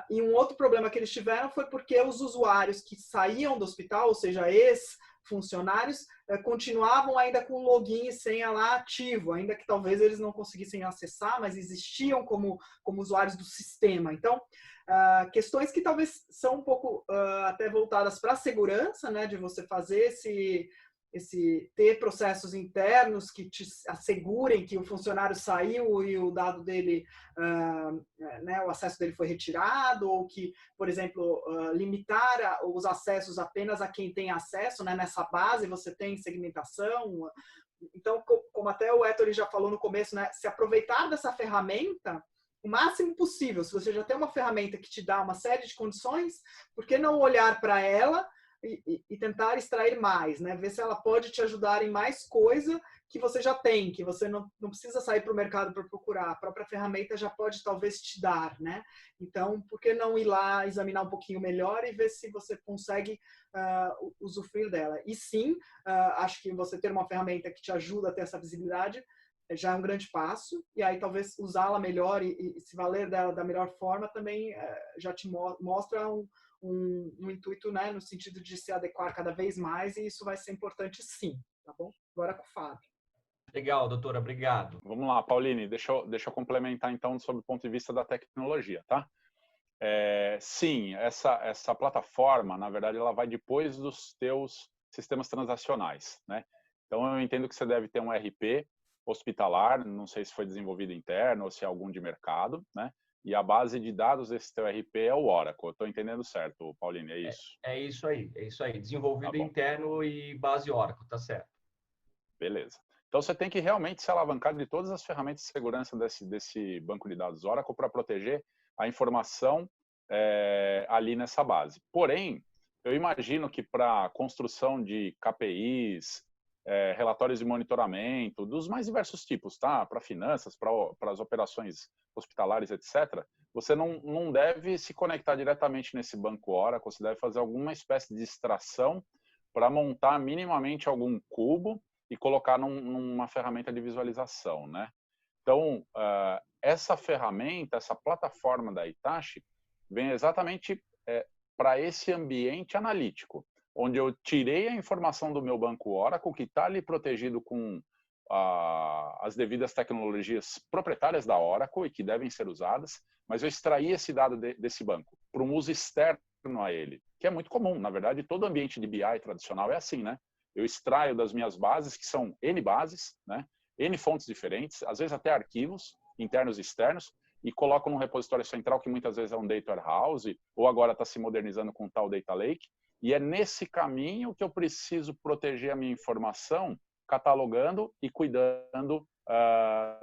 E um outro problema que eles tiveram foi porque os usuários que saíam do hospital, ou seja, ex-funcionários, continuavam ainda com login e senha lá ativo, ainda que talvez eles não conseguissem acessar, mas existiam como usuários do sistema. Então, questões que talvez são um pouco até voltadas para a segurança, né, de você fazer ter processos internos que te assegurem que o funcionário saiu e o dado dele, né, o acesso dele foi retirado, ou que, por exemplo, limitar os acessos apenas a quem tem acesso, né, nessa base você tem segmentação. Então, como até o Ettore já falou no começo, né, se aproveitar dessa ferramenta o máximo possível. Se você já tem uma ferramenta que te dá uma série de condições, por que não olhar para ela e tentar extrair mais, né? Ver se ela pode te ajudar em mais coisa que você já tem, que você não precisa sair para o mercado para procurar. A própria ferramenta já pode talvez te dar, né? Então, por que não ir lá examinar um pouquinho melhor e ver se você consegue usufruir dela? E sim, acho que você ter uma ferramenta que te ajuda a ter essa visibilidade já é um grande passo, e aí talvez usá-la melhor e se valer dela da melhor forma também já te mostra um intuito, né, no sentido de se adequar cada vez mais, e isso vai ser importante sim, tá bom? Agora com o Fábio. Legal, doutora, obrigado. Vamos lá, Pauline, deixa eu complementar então sob o ponto de vista da tecnologia, tá? Sim, essa plataforma, na verdade, ela vai depois dos teus sistemas transacionais, né? Então, eu entendo que você deve ter um RP hospitalar, não sei se foi desenvolvido interno ou se é algum de mercado, né? E a base de dados desse teu RP é o Oracle. Estou entendendo certo, Pauline, é isso? É isso aí. Desenvolvido interno e base Oracle, tá certo. Beleza. Então, você tem que realmente se alavancar de todas as ferramentas de segurança desse banco de dados Oracle para proteger a informação ali nessa base. Porém, eu imagino que para a construção de KPIs, relatórios de monitoramento, dos mais diversos tipos, tá? Para finanças, para as operações hospitalares, etc., você não deve se conectar diretamente nesse banco Oracle, você deve fazer alguma espécie de extração para montar minimamente algum cubo e colocar numa ferramenta de visualização, né? Então, essa ferramenta, essa plataforma da Hitachi, vem exatamente para esse ambiente analítico, onde eu tirei a informação do meu banco Oracle, que está ali protegido com as devidas tecnologias proprietárias da Oracle e que devem ser usadas, mas eu extraí esse dado desse banco para um uso externo a ele, que é muito comum. Na verdade, todo ambiente de BI tradicional é assim, né? Eu extraio das minhas bases, que são N bases, né? N fontes diferentes, às vezes até arquivos internos e externos, e coloco num repositório central, que muitas vezes é um data warehouse, ou agora está se modernizando com tal data lake, e é nesse caminho que eu preciso proteger a minha informação, catalogando e cuidando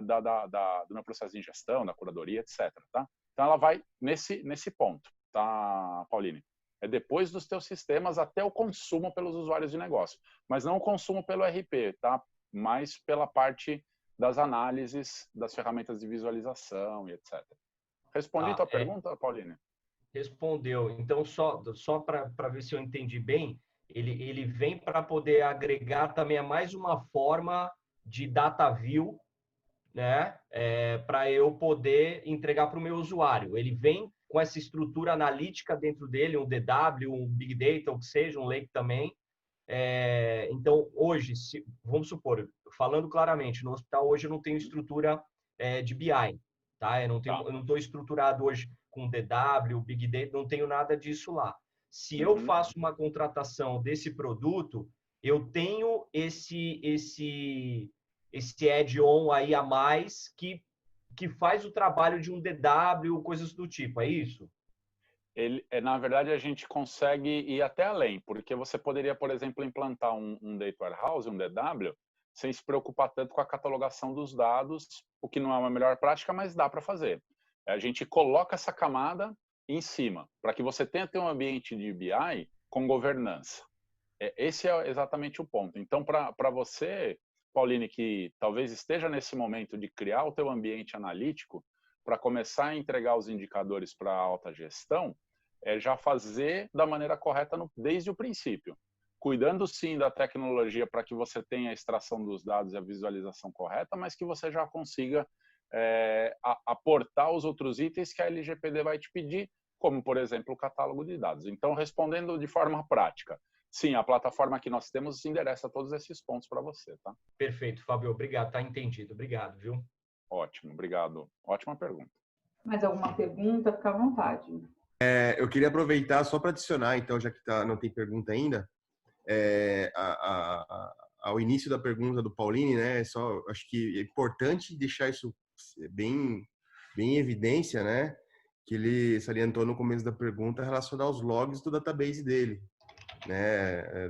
do meu processo de ingestão, da curadoria, etc. Tá? Então, ela vai nesse ponto, tá, Pauline? É depois dos teus sistemas até o consumo pelos usuários de negócio. Mas não o consumo pelo RP, tá? Mas pela parte das análises, das ferramentas de visualização e etc. Respondi tua pergunta, Pauline? Respondeu. Então, só para ver se eu entendi bem, ele vem para poder agregar também a mais uma forma de data view né, para eu poder entregar para o meu usuário. Ele vem com essa estrutura analítica dentro dele, um DW, um Big Data, ou que seja, um Lake também. Então, hoje, vamos supor, falando claramente, no hospital hoje eu não tenho estrutura de BI, tá? Eu não estou estruturado hoje com DW, Big Data, não tenho nada disso lá. Se eu faço uma contratação desse produto, eu tenho esse add-on aí a mais que faz o trabalho de um DW, coisas do tipo, é isso? Na verdade, a gente consegue ir até além, porque você poderia, por exemplo, implantar um Data Warehouse, um DW, sem se preocupar tanto com a catalogação dos dados, o que não é uma melhor prática, mas dá para fazer. A gente coloca essa camada em cima, para que você tenha um ambiente de BI com governança. Esse é exatamente o ponto. Então, para você, Pauline, que talvez esteja nesse momento de criar o teu ambiente analítico, para começar a entregar os indicadores para a alta gestão, já fazer da maneira correta desde o princípio. Cuidando, sim, da tecnologia para que você tenha a extração dos dados e a visualização correta, mas que você já consiga aportar os outros itens que a LGPD vai te pedir, como, por exemplo, o catálogo de dados. Então, respondendo de forma prática, sim, a plataforma que nós temos endereça todos esses pontos para você, tá? Perfeito, Fábio, obrigado, tá entendido. Obrigado, viu? Ótimo, obrigado. Ótima pergunta. Mais alguma pergunta? Fica à vontade. Eu queria aproveitar só para adicionar, então, já que não tem pergunta ainda, ao início da pergunta do Pauline, né? Acho que é importante deixar isso bem em evidência, né? Que ele salientou no começo da pergunta relacionado aos logs do database dele, né?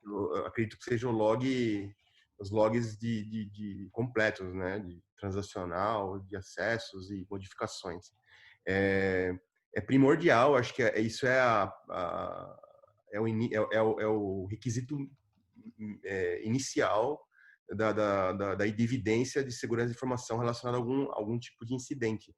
Eu acredito que seja os logs de completos, né? De transacional, de acessos e modificações. É primordial, acho que isso é o requisito inicial da evidência de segurança de informação relacionada a algum tipo de incidente,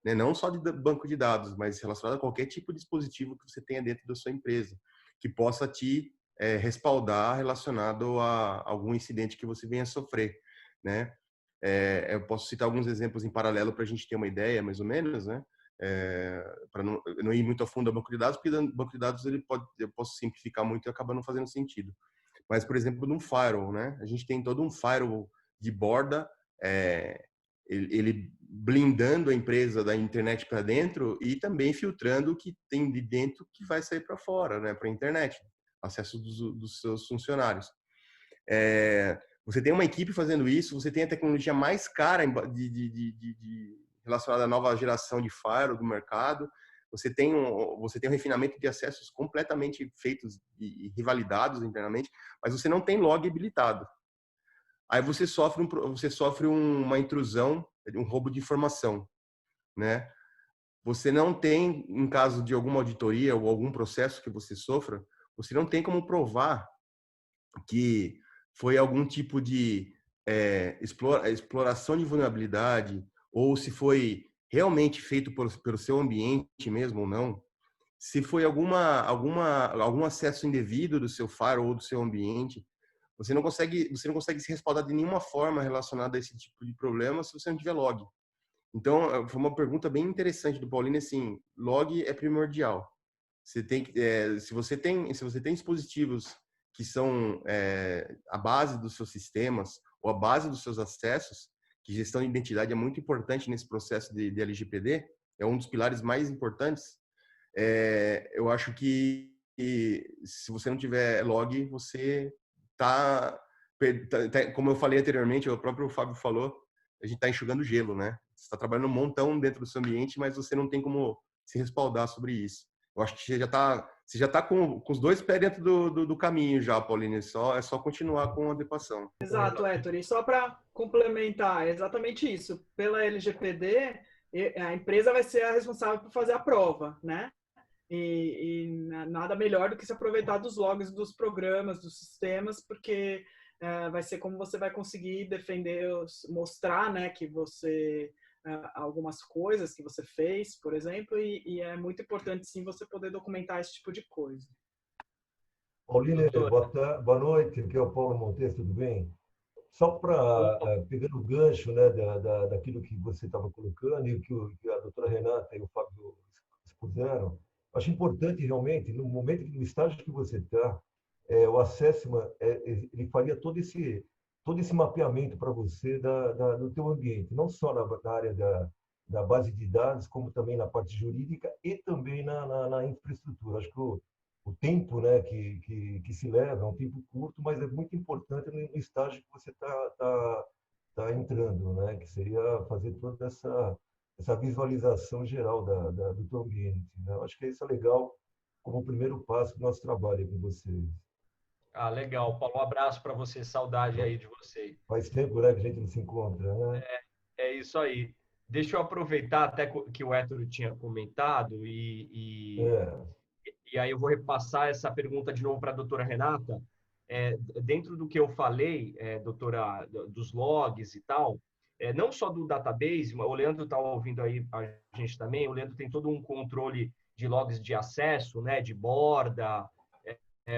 né? Não só de banco de dados, mas relacionado a qualquer tipo de dispositivo que você tenha dentro da sua empresa, que possa te respaldar relacionado a algum incidente que você venha a sofrer, né? Eu posso citar alguns exemplos em paralelo para a gente ter uma ideia, mais ou menos, né? Para não ir muito a fundo ao banco de dados, porque o banco de dados eu posso simplificar muito e acaba não fazendo sentido. Mas, por exemplo, num firewall, né? A gente tem todo um firewall de borda, ele blindando a empresa da internet para dentro e também filtrando o que tem de dentro que vai sair para fora, né? Para a internet, acesso dos seus funcionários. Você tem uma equipe fazendo isso, você tem a tecnologia mais cara relacionada à nova geração de firewall do mercado, você tem um refinamento de acessos completamente feitos e rivalidados internamente, mas você não tem log habilitado. Aí você sofre uma intrusão, um roubo de informação, né? Você não tem, em caso de alguma auditoria ou algum processo que você sofra, você não tem como provar que foi algum tipo de exploração de vulnerabilidade, ou se foi realmente feito pelo seu ambiente mesmo ou não, se foi algum acesso indevido do seu firewall ou do seu ambiente, você não consegue se respaldar de nenhuma forma relacionada a esse tipo de problema se você não tiver log. Então, foi uma pergunta bem interessante do Paulinho, assim, log é primordial. Você tem se você tem dispositivos que são a base dos seus sistemas ou a base dos seus acessos, que gestão de identidade é muito importante nesse processo de LGPD, é um dos pilares mais importantes. Eu acho que se você não tiver log, você como eu falei anteriormente, o próprio Fábio falou, a gente está enxugando gelo, né? Você está trabalhando um montão dentro do seu ambiente, mas você não tem como se respaldar sobre isso. Eu acho que você já está com os dois pés dentro do caminho já, Pauline. É só continuar com a adequação. Exato, Héctor. E só para complementar, é exatamente isso. Pela LGPD, a empresa vai ser a responsável por fazer a prova, né? E nada melhor do que se aproveitar dos logs dos programas, dos sistemas, porque vai ser como você vai conseguir defender, mostrar, né, que você algumas coisas que você fez, por exemplo, e é muito importante sim você poder documentar esse tipo de coisa. Pauline, boa noite, aqui é o Paulo Montes, tudo bem? Só para, pegando o gancho, né, daquilo que você estava colocando e que a doutora Renata e o Fábio expuseram, acho importante realmente, no momento, no estágio que você está, o assessment, ele faria todo esse mapeamento para você do teu ambiente, não só na área da base de dados, como também na parte jurídica e também na infraestrutura. Acho que o tempo, né, que se leva é um tempo curto, mas é muito importante no estágio que você tá entrando, né, que seria fazer toda essa visualização geral do teu ambiente. Né? Eu acho que isso é legal como primeiro passo do nosso trabalho com vocês. Ah, legal, Paulo. Um abraço para você, saudade aí de você. Faz tempo, né, que a gente não se encontra, né? É isso aí. Deixa eu aproveitar até que o Héctor tinha comentado e aí eu vou repassar essa pergunta de novo para a doutora Renata. Dentro do que eu falei, doutora, dos logs e tal, não só do database, mas o Leandro está ouvindo aí a gente também, o Leandro tem todo um controle de logs de acesso, né, de borda,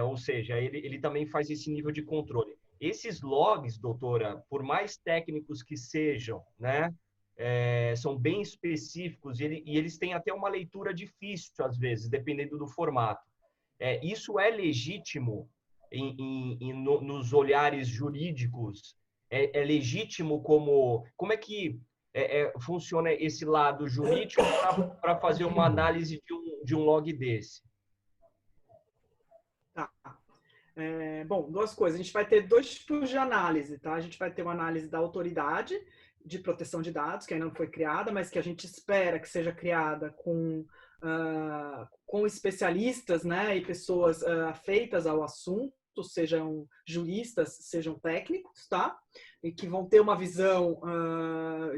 ou seja, ele também faz esse nível de controle. Esses logs, doutora, por mais técnicos que sejam, né, são bem específicos e eles têm até uma leitura difícil, às vezes, dependendo do formato. Isso é legítimo nos olhares jurídicos? É legítimo como é que funciona esse lado jurídico para fazer uma análise de um log desse? Tá. Bom, duas coisas. A gente vai ter dois tipos de análise, tá? A gente vai ter uma análise da autoridade de proteção de dados, que ainda não foi criada, mas que a gente espera que seja criada com especialistas, né, e pessoas afeitas ao assunto, sejam juristas, sejam técnicos, tá? E que vão ter uma visão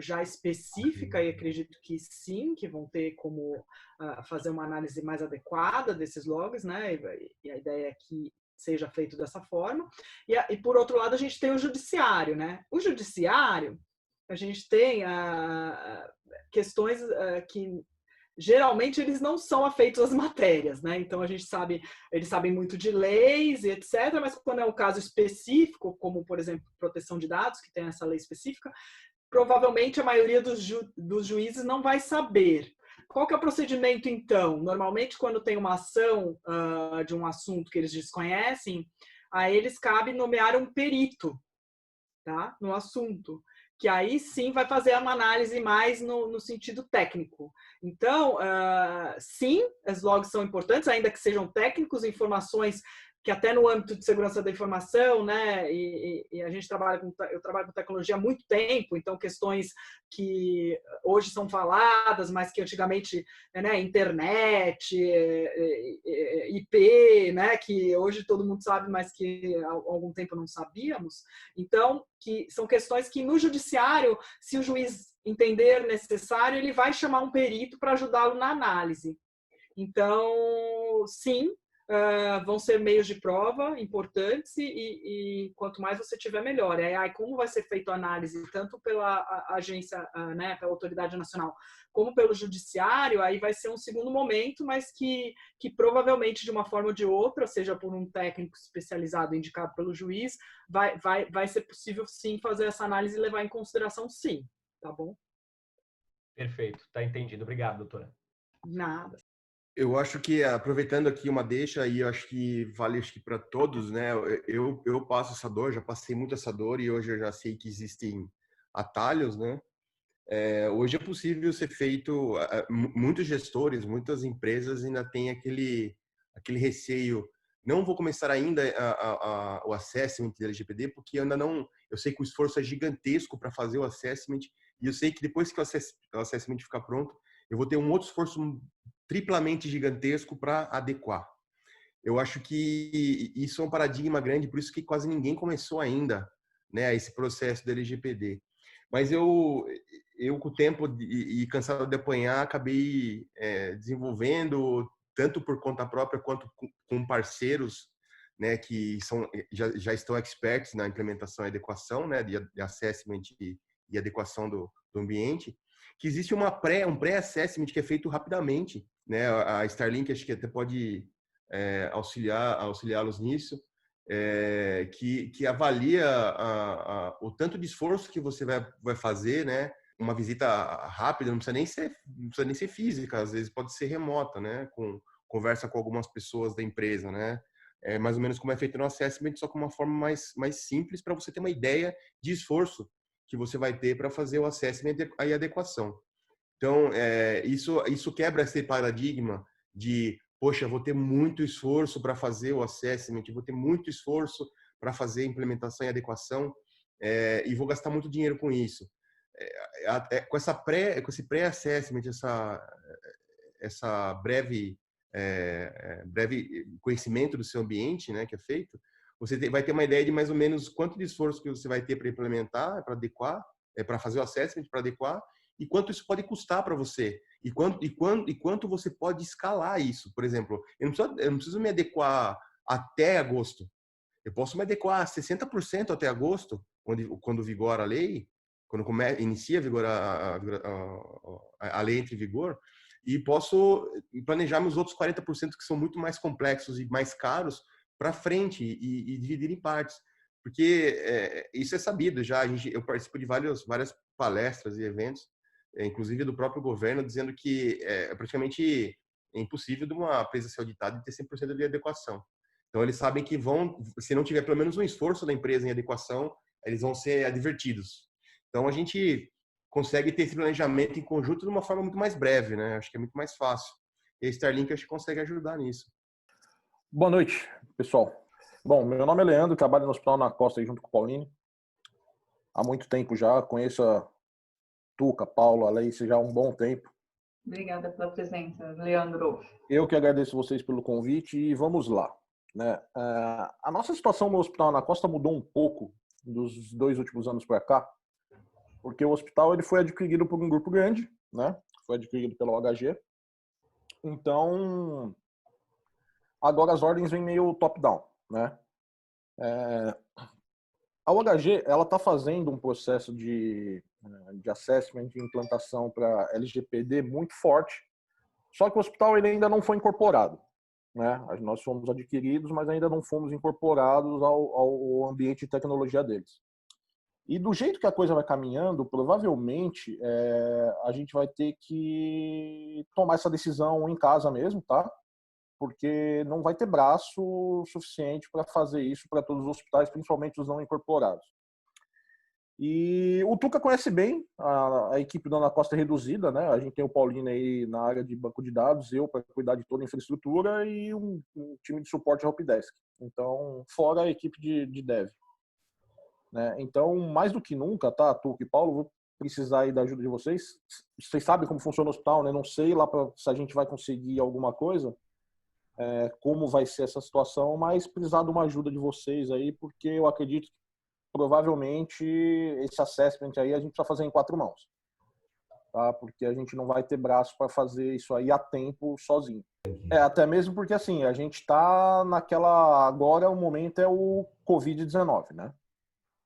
já específica, e acredito que sim, que vão ter como fazer uma análise mais adequada desses logs, né? E a ideia é que seja feito dessa forma. E por outro lado, a gente tem o judiciário, né? O judiciário, a gente tem questões que geralmente eles não são afeitos às matérias, né? Então a gente sabe, eles sabem muito de leis e etc, mas quando é um caso específico, como por exemplo proteção de dados, que tem essa lei específica, provavelmente a maioria dos juízes não vai saber. Qual que é o procedimento então? Normalmente quando tem uma ação de um assunto que eles desconhecem, a eles cabe nomear um perito, tá? No assunto, que aí sim vai fazer uma análise mais no sentido técnico. Então, sim, as logs são importantes, ainda que sejam técnicos, informações que até no âmbito de segurança da informação, né, e a gente eu trabalho com tecnologia há muito tempo, então questões que hoje são faladas, mas que antigamente, né, internet, IP, né, que hoje todo mundo sabe, mas que há algum tempo não sabíamos. Então, que são questões que no judiciário, se o juiz entender necessário, ele vai chamar um perito para ajudá-lo na análise. Então, sim, vão ser meios de prova importantes e quanto mais você tiver, melhor. Aí como vai ser feita a análise, tanto pela agência, né, pela autoridade nacional, como pelo judiciário, aí vai ser um segundo momento, mas que provavelmente, de uma forma ou de outra, seja por um técnico especializado indicado pelo juiz, vai ser possível, sim, fazer essa análise e levar em consideração, sim. Tá bom? Perfeito, tá entendido. Obrigado, doutora. Nada. Eu acho que, aproveitando aqui uma deixa, aí eu acho que vale para todos, né? Eu passo essa dor, já passei muito essa dor e hoje eu já sei que existem atalhos, né? Hoje é possível ser feito, muitos gestores, muitas empresas ainda têm aquele receio. Não vou começar ainda o assessment da LGPD, porque ainda não, eu sei que o esforço é gigantesco para fazer o assessment, e eu sei que depois que o assessment ficar pronto, eu vou ter um outro esforço triplamente gigantesco para adequar. Eu acho que isso é um paradigma grande, por isso que quase ninguém começou ainda, né, esse processo da LGPD. Mas eu com o tempo e cansado de apanhar, acabei desenvolvendo, tanto por conta própria quanto com parceiros, né, que já estão experts na implementação e adequação, né, de assessment e adequação do ambiente, que existe um pré-assessment que é feito rapidamente, né? A Starlink acho que até pode auxiliá-los nisso, que avalia o tanto de esforço que você vai fazer, né? Uma visita rápida não precisa nem ser física, às vezes pode ser remota, né? Conversa com algumas pessoas da empresa, né? É mais ou menos como é feito no assessment, só com uma forma mais simples para você ter uma ideia de esforço que você vai ter para fazer o assessment e adequação. Então, isso quebra esse paradigma de, poxa, vou ter muito esforço para fazer o assessment, vou ter muito esforço para fazer implementação e adequação, e vou gastar muito dinheiro com isso. Com esse pré-assessment, essa breve conhecimento do seu ambiente, né, que é feito, você vai ter uma ideia de mais ou menos quanto de esforço que você vai ter para implementar, para adequar, para fazer o assessment, para adequar, e quanto isso pode custar para você, e quanto você pode escalar isso. Por exemplo, eu não preciso me adequar até agosto, eu posso me adequar a 60% até agosto, quando vigora a lei, quando inicia a vigorar a lei entra em vigor, e posso planejar meus outros 40% que são muito mais complexos e mais caros para frente e dividir em partes. Porque isso é sabido já, eu participo de várias palestras e eventos, inclusive do próprio governo, dizendo que é praticamente impossível de uma empresa ser auditada e ter 100% de adequação. Então, eles sabem que se não tiver pelo menos um esforço da empresa em adequação, eles vão ser advertidos. Então, a gente consegue ter esse planejamento em conjunto de uma forma muito mais breve, né? Acho que é muito mais fácil. E a Starlink acho que consegue ajudar nisso. Boa noite, pessoal. Bom, meu nome é Leandro, trabalho no Hospital Ana Costa aí junto com o Paulinho. Há muito tempo já, conheço a Tuca, Paulo, a Leice já há um bom tempo. Obrigada pela presença, Leandro. Eu que agradeço vocês pelo convite e vamos lá. Né? A nossa situação no Hospital Ana Costa mudou um pouco dos 2 últimos anos para cá, porque o hospital ele foi adquirido por um grupo grande, né? Foi adquirido pela OHG. Então, agora as ordens vêm meio top-down, né? A OHG ela está fazendo um processo de assessment e implantação para LGPD muito forte, só que o hospital ele ainda não foi incorporado, né? Nós fomos adquiridos, mas ainda não fomos incorporados ao ambiente de tecnologia deles. E do jeito que a coisa vai caminhando, provavelmente a gente vai ter que tomar essa decisão em casa mesmo, tá? Porque não vai ter braço suficiente para fazer isso para todos os hospitais, principalmente os não incorporados. E o Tuca conhece bem a equipe da Ana Costa reduzida, né? A gente tem o Paulinho aí na área de banco de dados, eu para cuidar de toda a infraestrutura e um time de suporte helpdesk. Então, fora a equipe de dev. Né? Então, mais do que nunca, tá, Tuca e Paulo, vou precisar aí da ajuda de vocês. Vocês sabem como funciona o hospital, né? Não sei lá se a gente vai conseguir alguma coisa, como vai ser essa situação, mas precisar de uma ajuda de vocês aí, porque eu acredito que provavelmente esse assessment aí a gente precisa fazer em 4 mãos. Tá? Porque a gente não vai ter braço para fazer isso aí a tempo sozinho. Até mesmo porque assim, a gente está naquela... Agora o momento é o Covid-19, né?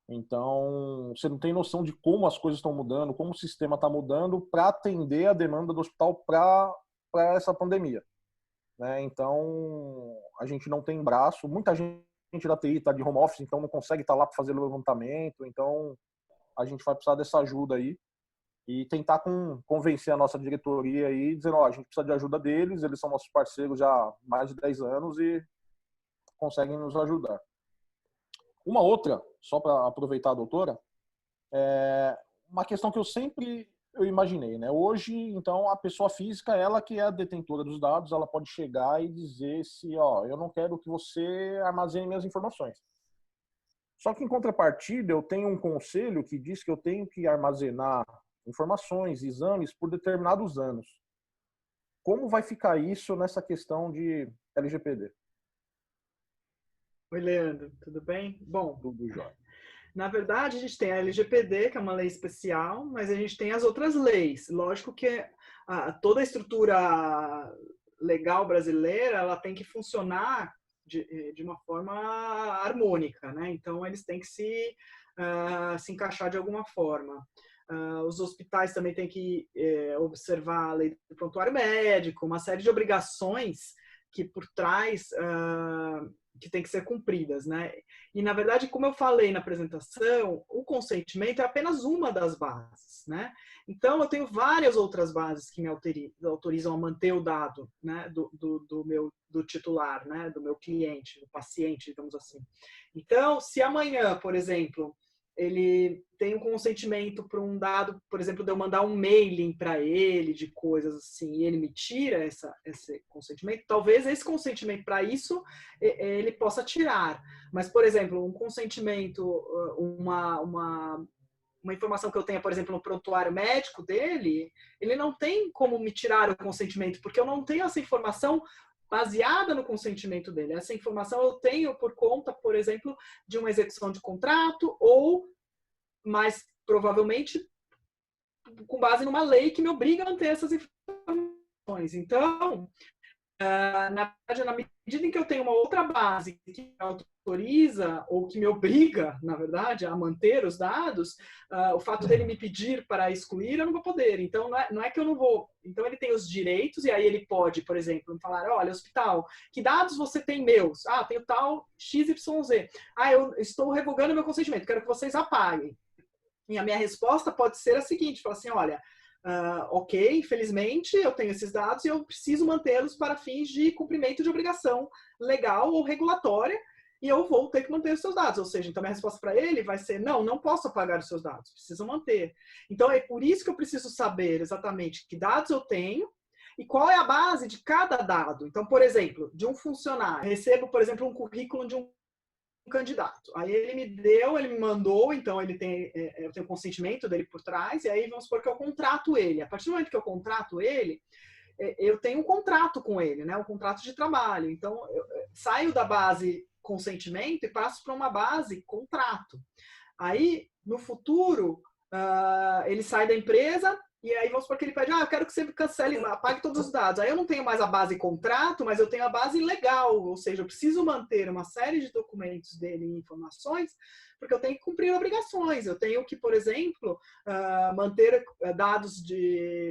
Então, você não tem noção de como as coisas estão mudando, como o sistema está mudando para atender a demanda do hospital para essa pandemia. Né? Então, a gente não tem braço. Muita gente da TI está de home office, então não consegue estar lá para fazer o levantamento. Então, a gente vai precisar dessa ajuda aí e tentar convencer a nossa diretoria aí, dizendo, a gente precisa de ajuda deles, eles são nossos parceiros já há mais de 10 anos e conseguem nos ajudar. Uma outra, só para aproveitar a doutora, uma questão que eu sempre imaginei, né? Hoje, então, a pessoa física, ela que é a detentora dos dados, ela pode chegar e dizer se, eu não quero que você armazene minhas informações. Só que, em contrapartida, eu tenho um conselho que diz que eu tenho que armazenar informações, exames, por determinados anos. Como vai ficar isso nessa questão de LGPD? Oi, Leandro, tudo bem? Bom, Tudo jóia. Na verdade, a gente tem a LGPD, que é uma lei especial, mas a gente tem as outras leis. Lógico que toda a estrutura legal brasileira ela tem que funcionar de uma forma harmônica, né? Então, eles têm que se encaixar de alguma forma. Os hospitais também têm que observar a lei do prontuário médico, uma série de obrigações que por trás que tem que ser cumpridas, né? E, na verdade, como eu falei na apresentação, o consentimento é apenas uma das bases, né? Então, eu tenho várias outras bases que me autorizam a manter o dado, né, do titular, né, do meu cliente, do paciente, digamos assim. Então, se amanhã, por exemplo, ele tem um consentimento para um dado, por exemplo, de eu mandar um mailing para ele de coisas assim, e ele me tira esse consentimento, talvez esse consentimento para isso ele possa tirar. Mas, por exemplo, um consentimento, uma informação que eu tenha, por exemplo, no prontuário médico dele, ele não tem como me tirar o consentimento, porque eu não tenho essa informação baseada no consentimento dele. Essa informação eu tenho por conta, por exemplo, de uma execução de contrato ou, mais provavelmente, com base numa lei que me obriga a manter essas informações. Então, na verdade, na medida em que eu tenho uma outra base que me autoriza ou que me obriga, na verdade, a manter os dados, o fato dele me pedir para excluir, eu não vou poder. Então, não é que eu não vou. Então, ele tem os direitos e aí ele pode, por exemplo, me falar, olha, hospital, que dados você tem meus? Tenho tal XYZ. Eu estou revogando meu consentimento, quero que vocês apaguem. E a minha resposta pode ser a seguinte, falar assim, olha, ok, infelizmente eu tenho esses dados e eu preciso mantê-los para fins de cumprimento de obrigação legal ou regulatória e eu vou ter que manter os seus dados. Ou seja, então minha resposta para ele vai ser, não posso apagar os seus dados, preciso manter. Então é por isso que eu preciso saber exatamente que dados eu tenho e qual é a base de cada dado. Então, por exemplo, de um funcionário, recebo, por exemplo, um currículo de um candidato. Aí ele me mandou, então eu tenho o consentimento dele por trás, e aí vamos supor que eu contrato ele. A partir do momento que eu contrato ele, eu tenho um contrato com ele, né? Um contrato de trabalho. Então, eu saio da base consentimento e passo para uma base contrato. Aí, no futuro, ele sai da empresa, e aí vamos supor que ele pede, eu quero que você cancele, apague todos os dados. Aí eu não tenho mais a base contrato, mas eu tenho a base legal, ou seja, eu preciso manter uma série de documentos dele e informações, porque eu tenho que cumprir obrigações. Eu tenho que, por exemplo, manter dados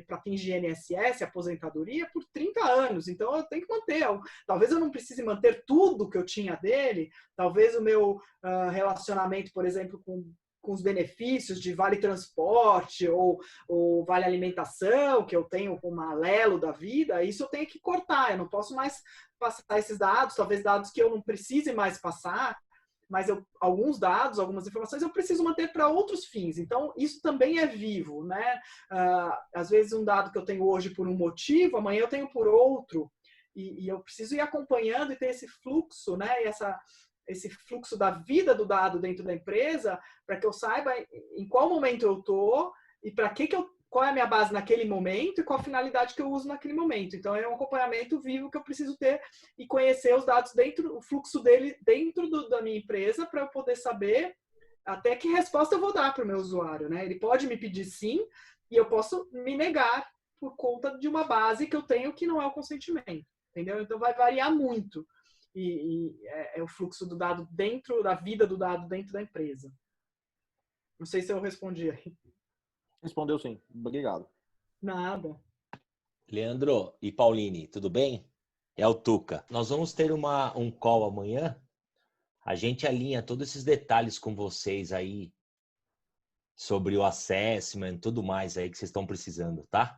para fins de INSS, aposentadoria, por 30 anos. Então, eu tenho que manter. Talvez eu não precise manter tudo que eu tinha dele, talvez o meu relacionamento, por exemplo, com os benefícios de vale transporte ou vale alimentação, que eu tenho com uma Alelo da vida, isso eu tenho que cortar, eu não posso mais passar esses dados, talvez dados que eu não precise mais passar, mas alguns dados, algumas informações eu preciso manter para outros fins. Então, isso também é vivo, né? Às vezes um dado que eu tenho hoje por um motivo, amanhã eu tenho por outro, e eu preciso ir acompanhando e ter esse fluxo, né? E esse fluxo da vida do dado dentro da empresa, para que eu saiba em qual momento eu estou e qual é a minha base naquele momento e qual a finalidade que eu uso naquele momento. Então, é um acompanhamento vivo que eu preciso ter e conhecer os dados o fluxo dele dentro da minha empresa para eu poder saber até que resposta eu vou dar para o meu usuário, né? Ele pode me pedir sim e eu posso me negar por conta de uma base que eu tenho que não é o consentimento, entendeu? Então, vai variar muito. E é o fluxo do dado dentro da vida do dado dentro da empresa. Não sei se eu respondi aí. Respondeu sim. Obrigado. Nada. Leandro e Pauline, tudo bem? É o Tuca. Nós vamos ter um call amanhã. A gente alinha todos esses detalhes com vocês aí sobre o assessment, tudo mais aí que vocês estão precisando, tá?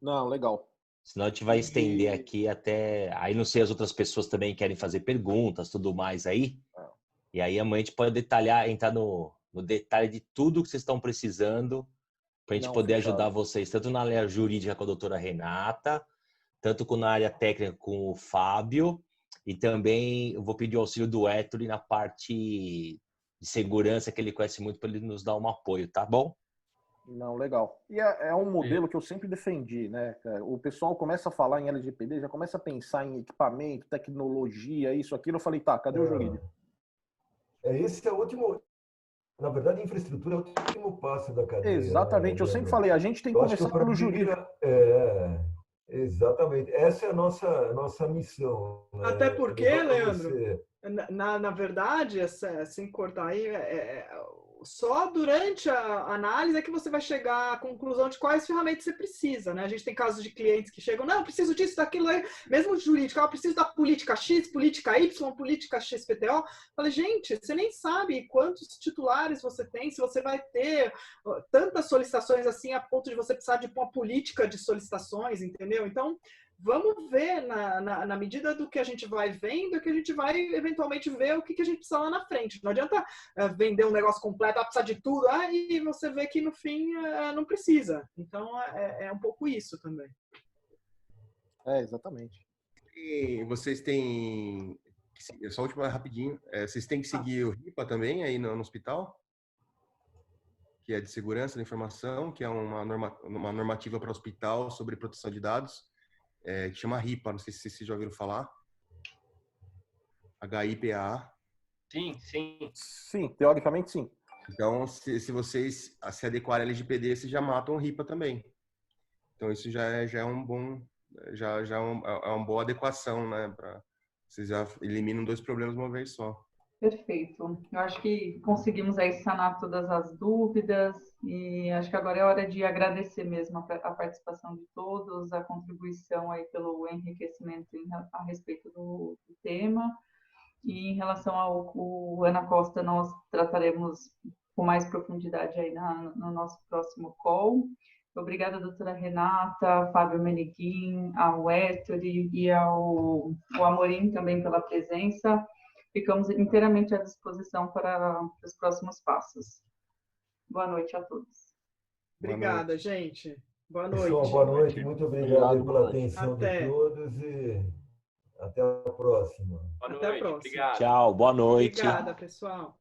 Não, legal. Senão a gente vai estender aqui até... Aí não sei, as outras pessoas também querem fazer perguntas, tudo mais aí. E aí amanhã a gente pode detalhar, entrar no detalhe de tudo que vocês estão precisando para a gente poder ajudar vocês, tanto na área jurídica com a doutora Renata, tanto na área técnica com o Fábio, e também eu vou pedir o auxílio do Ettore na parte de segurança, que ele conhece muito, para ele nos dar um apoio, tá bom? Não, legal. E é um modelo que eu sempre defendi, né? O pessoal começa a falar em LGPD, já começa a pensar em equipamento, tecnologia, isso, aquilo. Eu falei, tá, cadê o jurídico? Esse é o último... Na verdade, a infraestrutura é o último passo da cadeia. Exatamente. Eu sempre falei, a gente tem que começar pelo jurídico. Exatamente. Essa é a nossa missão. Né? Até porque, Leandro, na verdade, sem cortar aí, só durante a análise é que você vai chegar à conclusão de quais ferramentas você precisa, né? A gente tem casos de clientes que chegam, não, eu preciso disso, daquilo, mesmo jurídico, eu preciso da política X, política Y, política XPTO. Falei, gente, você nem sabe quantos titulares você tem, se você vai ter tantas solicitações assim a ponto de você precisar de uma política de solicitações, entendeu? Então, vamos ver, na medida do que a gente vai vendo, que a gente vai eventualmente ver o que a gente precisa lá na frente. Não adianta vender um negócio completo, precisar de tudo, e você vê que no fim não precisa. Então, é um pouco isso também. Exatamente. E vocês têm, só última rapidinho, vocês têm que seguir o RIPA também aí no hospital? Que é de segurança da informação, que é uma normativa para o hospital sobre proteção de dados. Que chama RIPA, não sei se vocês já ouviram falar. HIPAA. Sim, sim. Sim, teoricamente sim. Então, se vocês se adequarem à LGPD, vocês já matam o RIPA também. Então, isso já é um bom, é uma boa adequação, né? Vocês já eliminam 2 problemas de uma vez só. Perfeito. Eu acho que conseguimos aí sanar todas as dúvidas e acho que agora é hora de agradecer mesmo a participação de todos, a contribuição aí pelo enriquecimento a respeito do tema. E em relação ao Ana Costa, nós trataremos com mais profundidade aí no nosso próximo call. Obrigada, doutora Renata, Fábio Meneguin, ao Ettore e ao Amorim também pela presença. Ficamos inteiramente à disposição para os próximos passos. Boa noite a todos. Obrigada, gente. Boa noite. Pessoal, boa noite. Muito obrigado pela atenção de todos e até a próxima. Boa noite. Até a próxima. Obrigado. Tchau, boa noite. Obrigada, pessoal.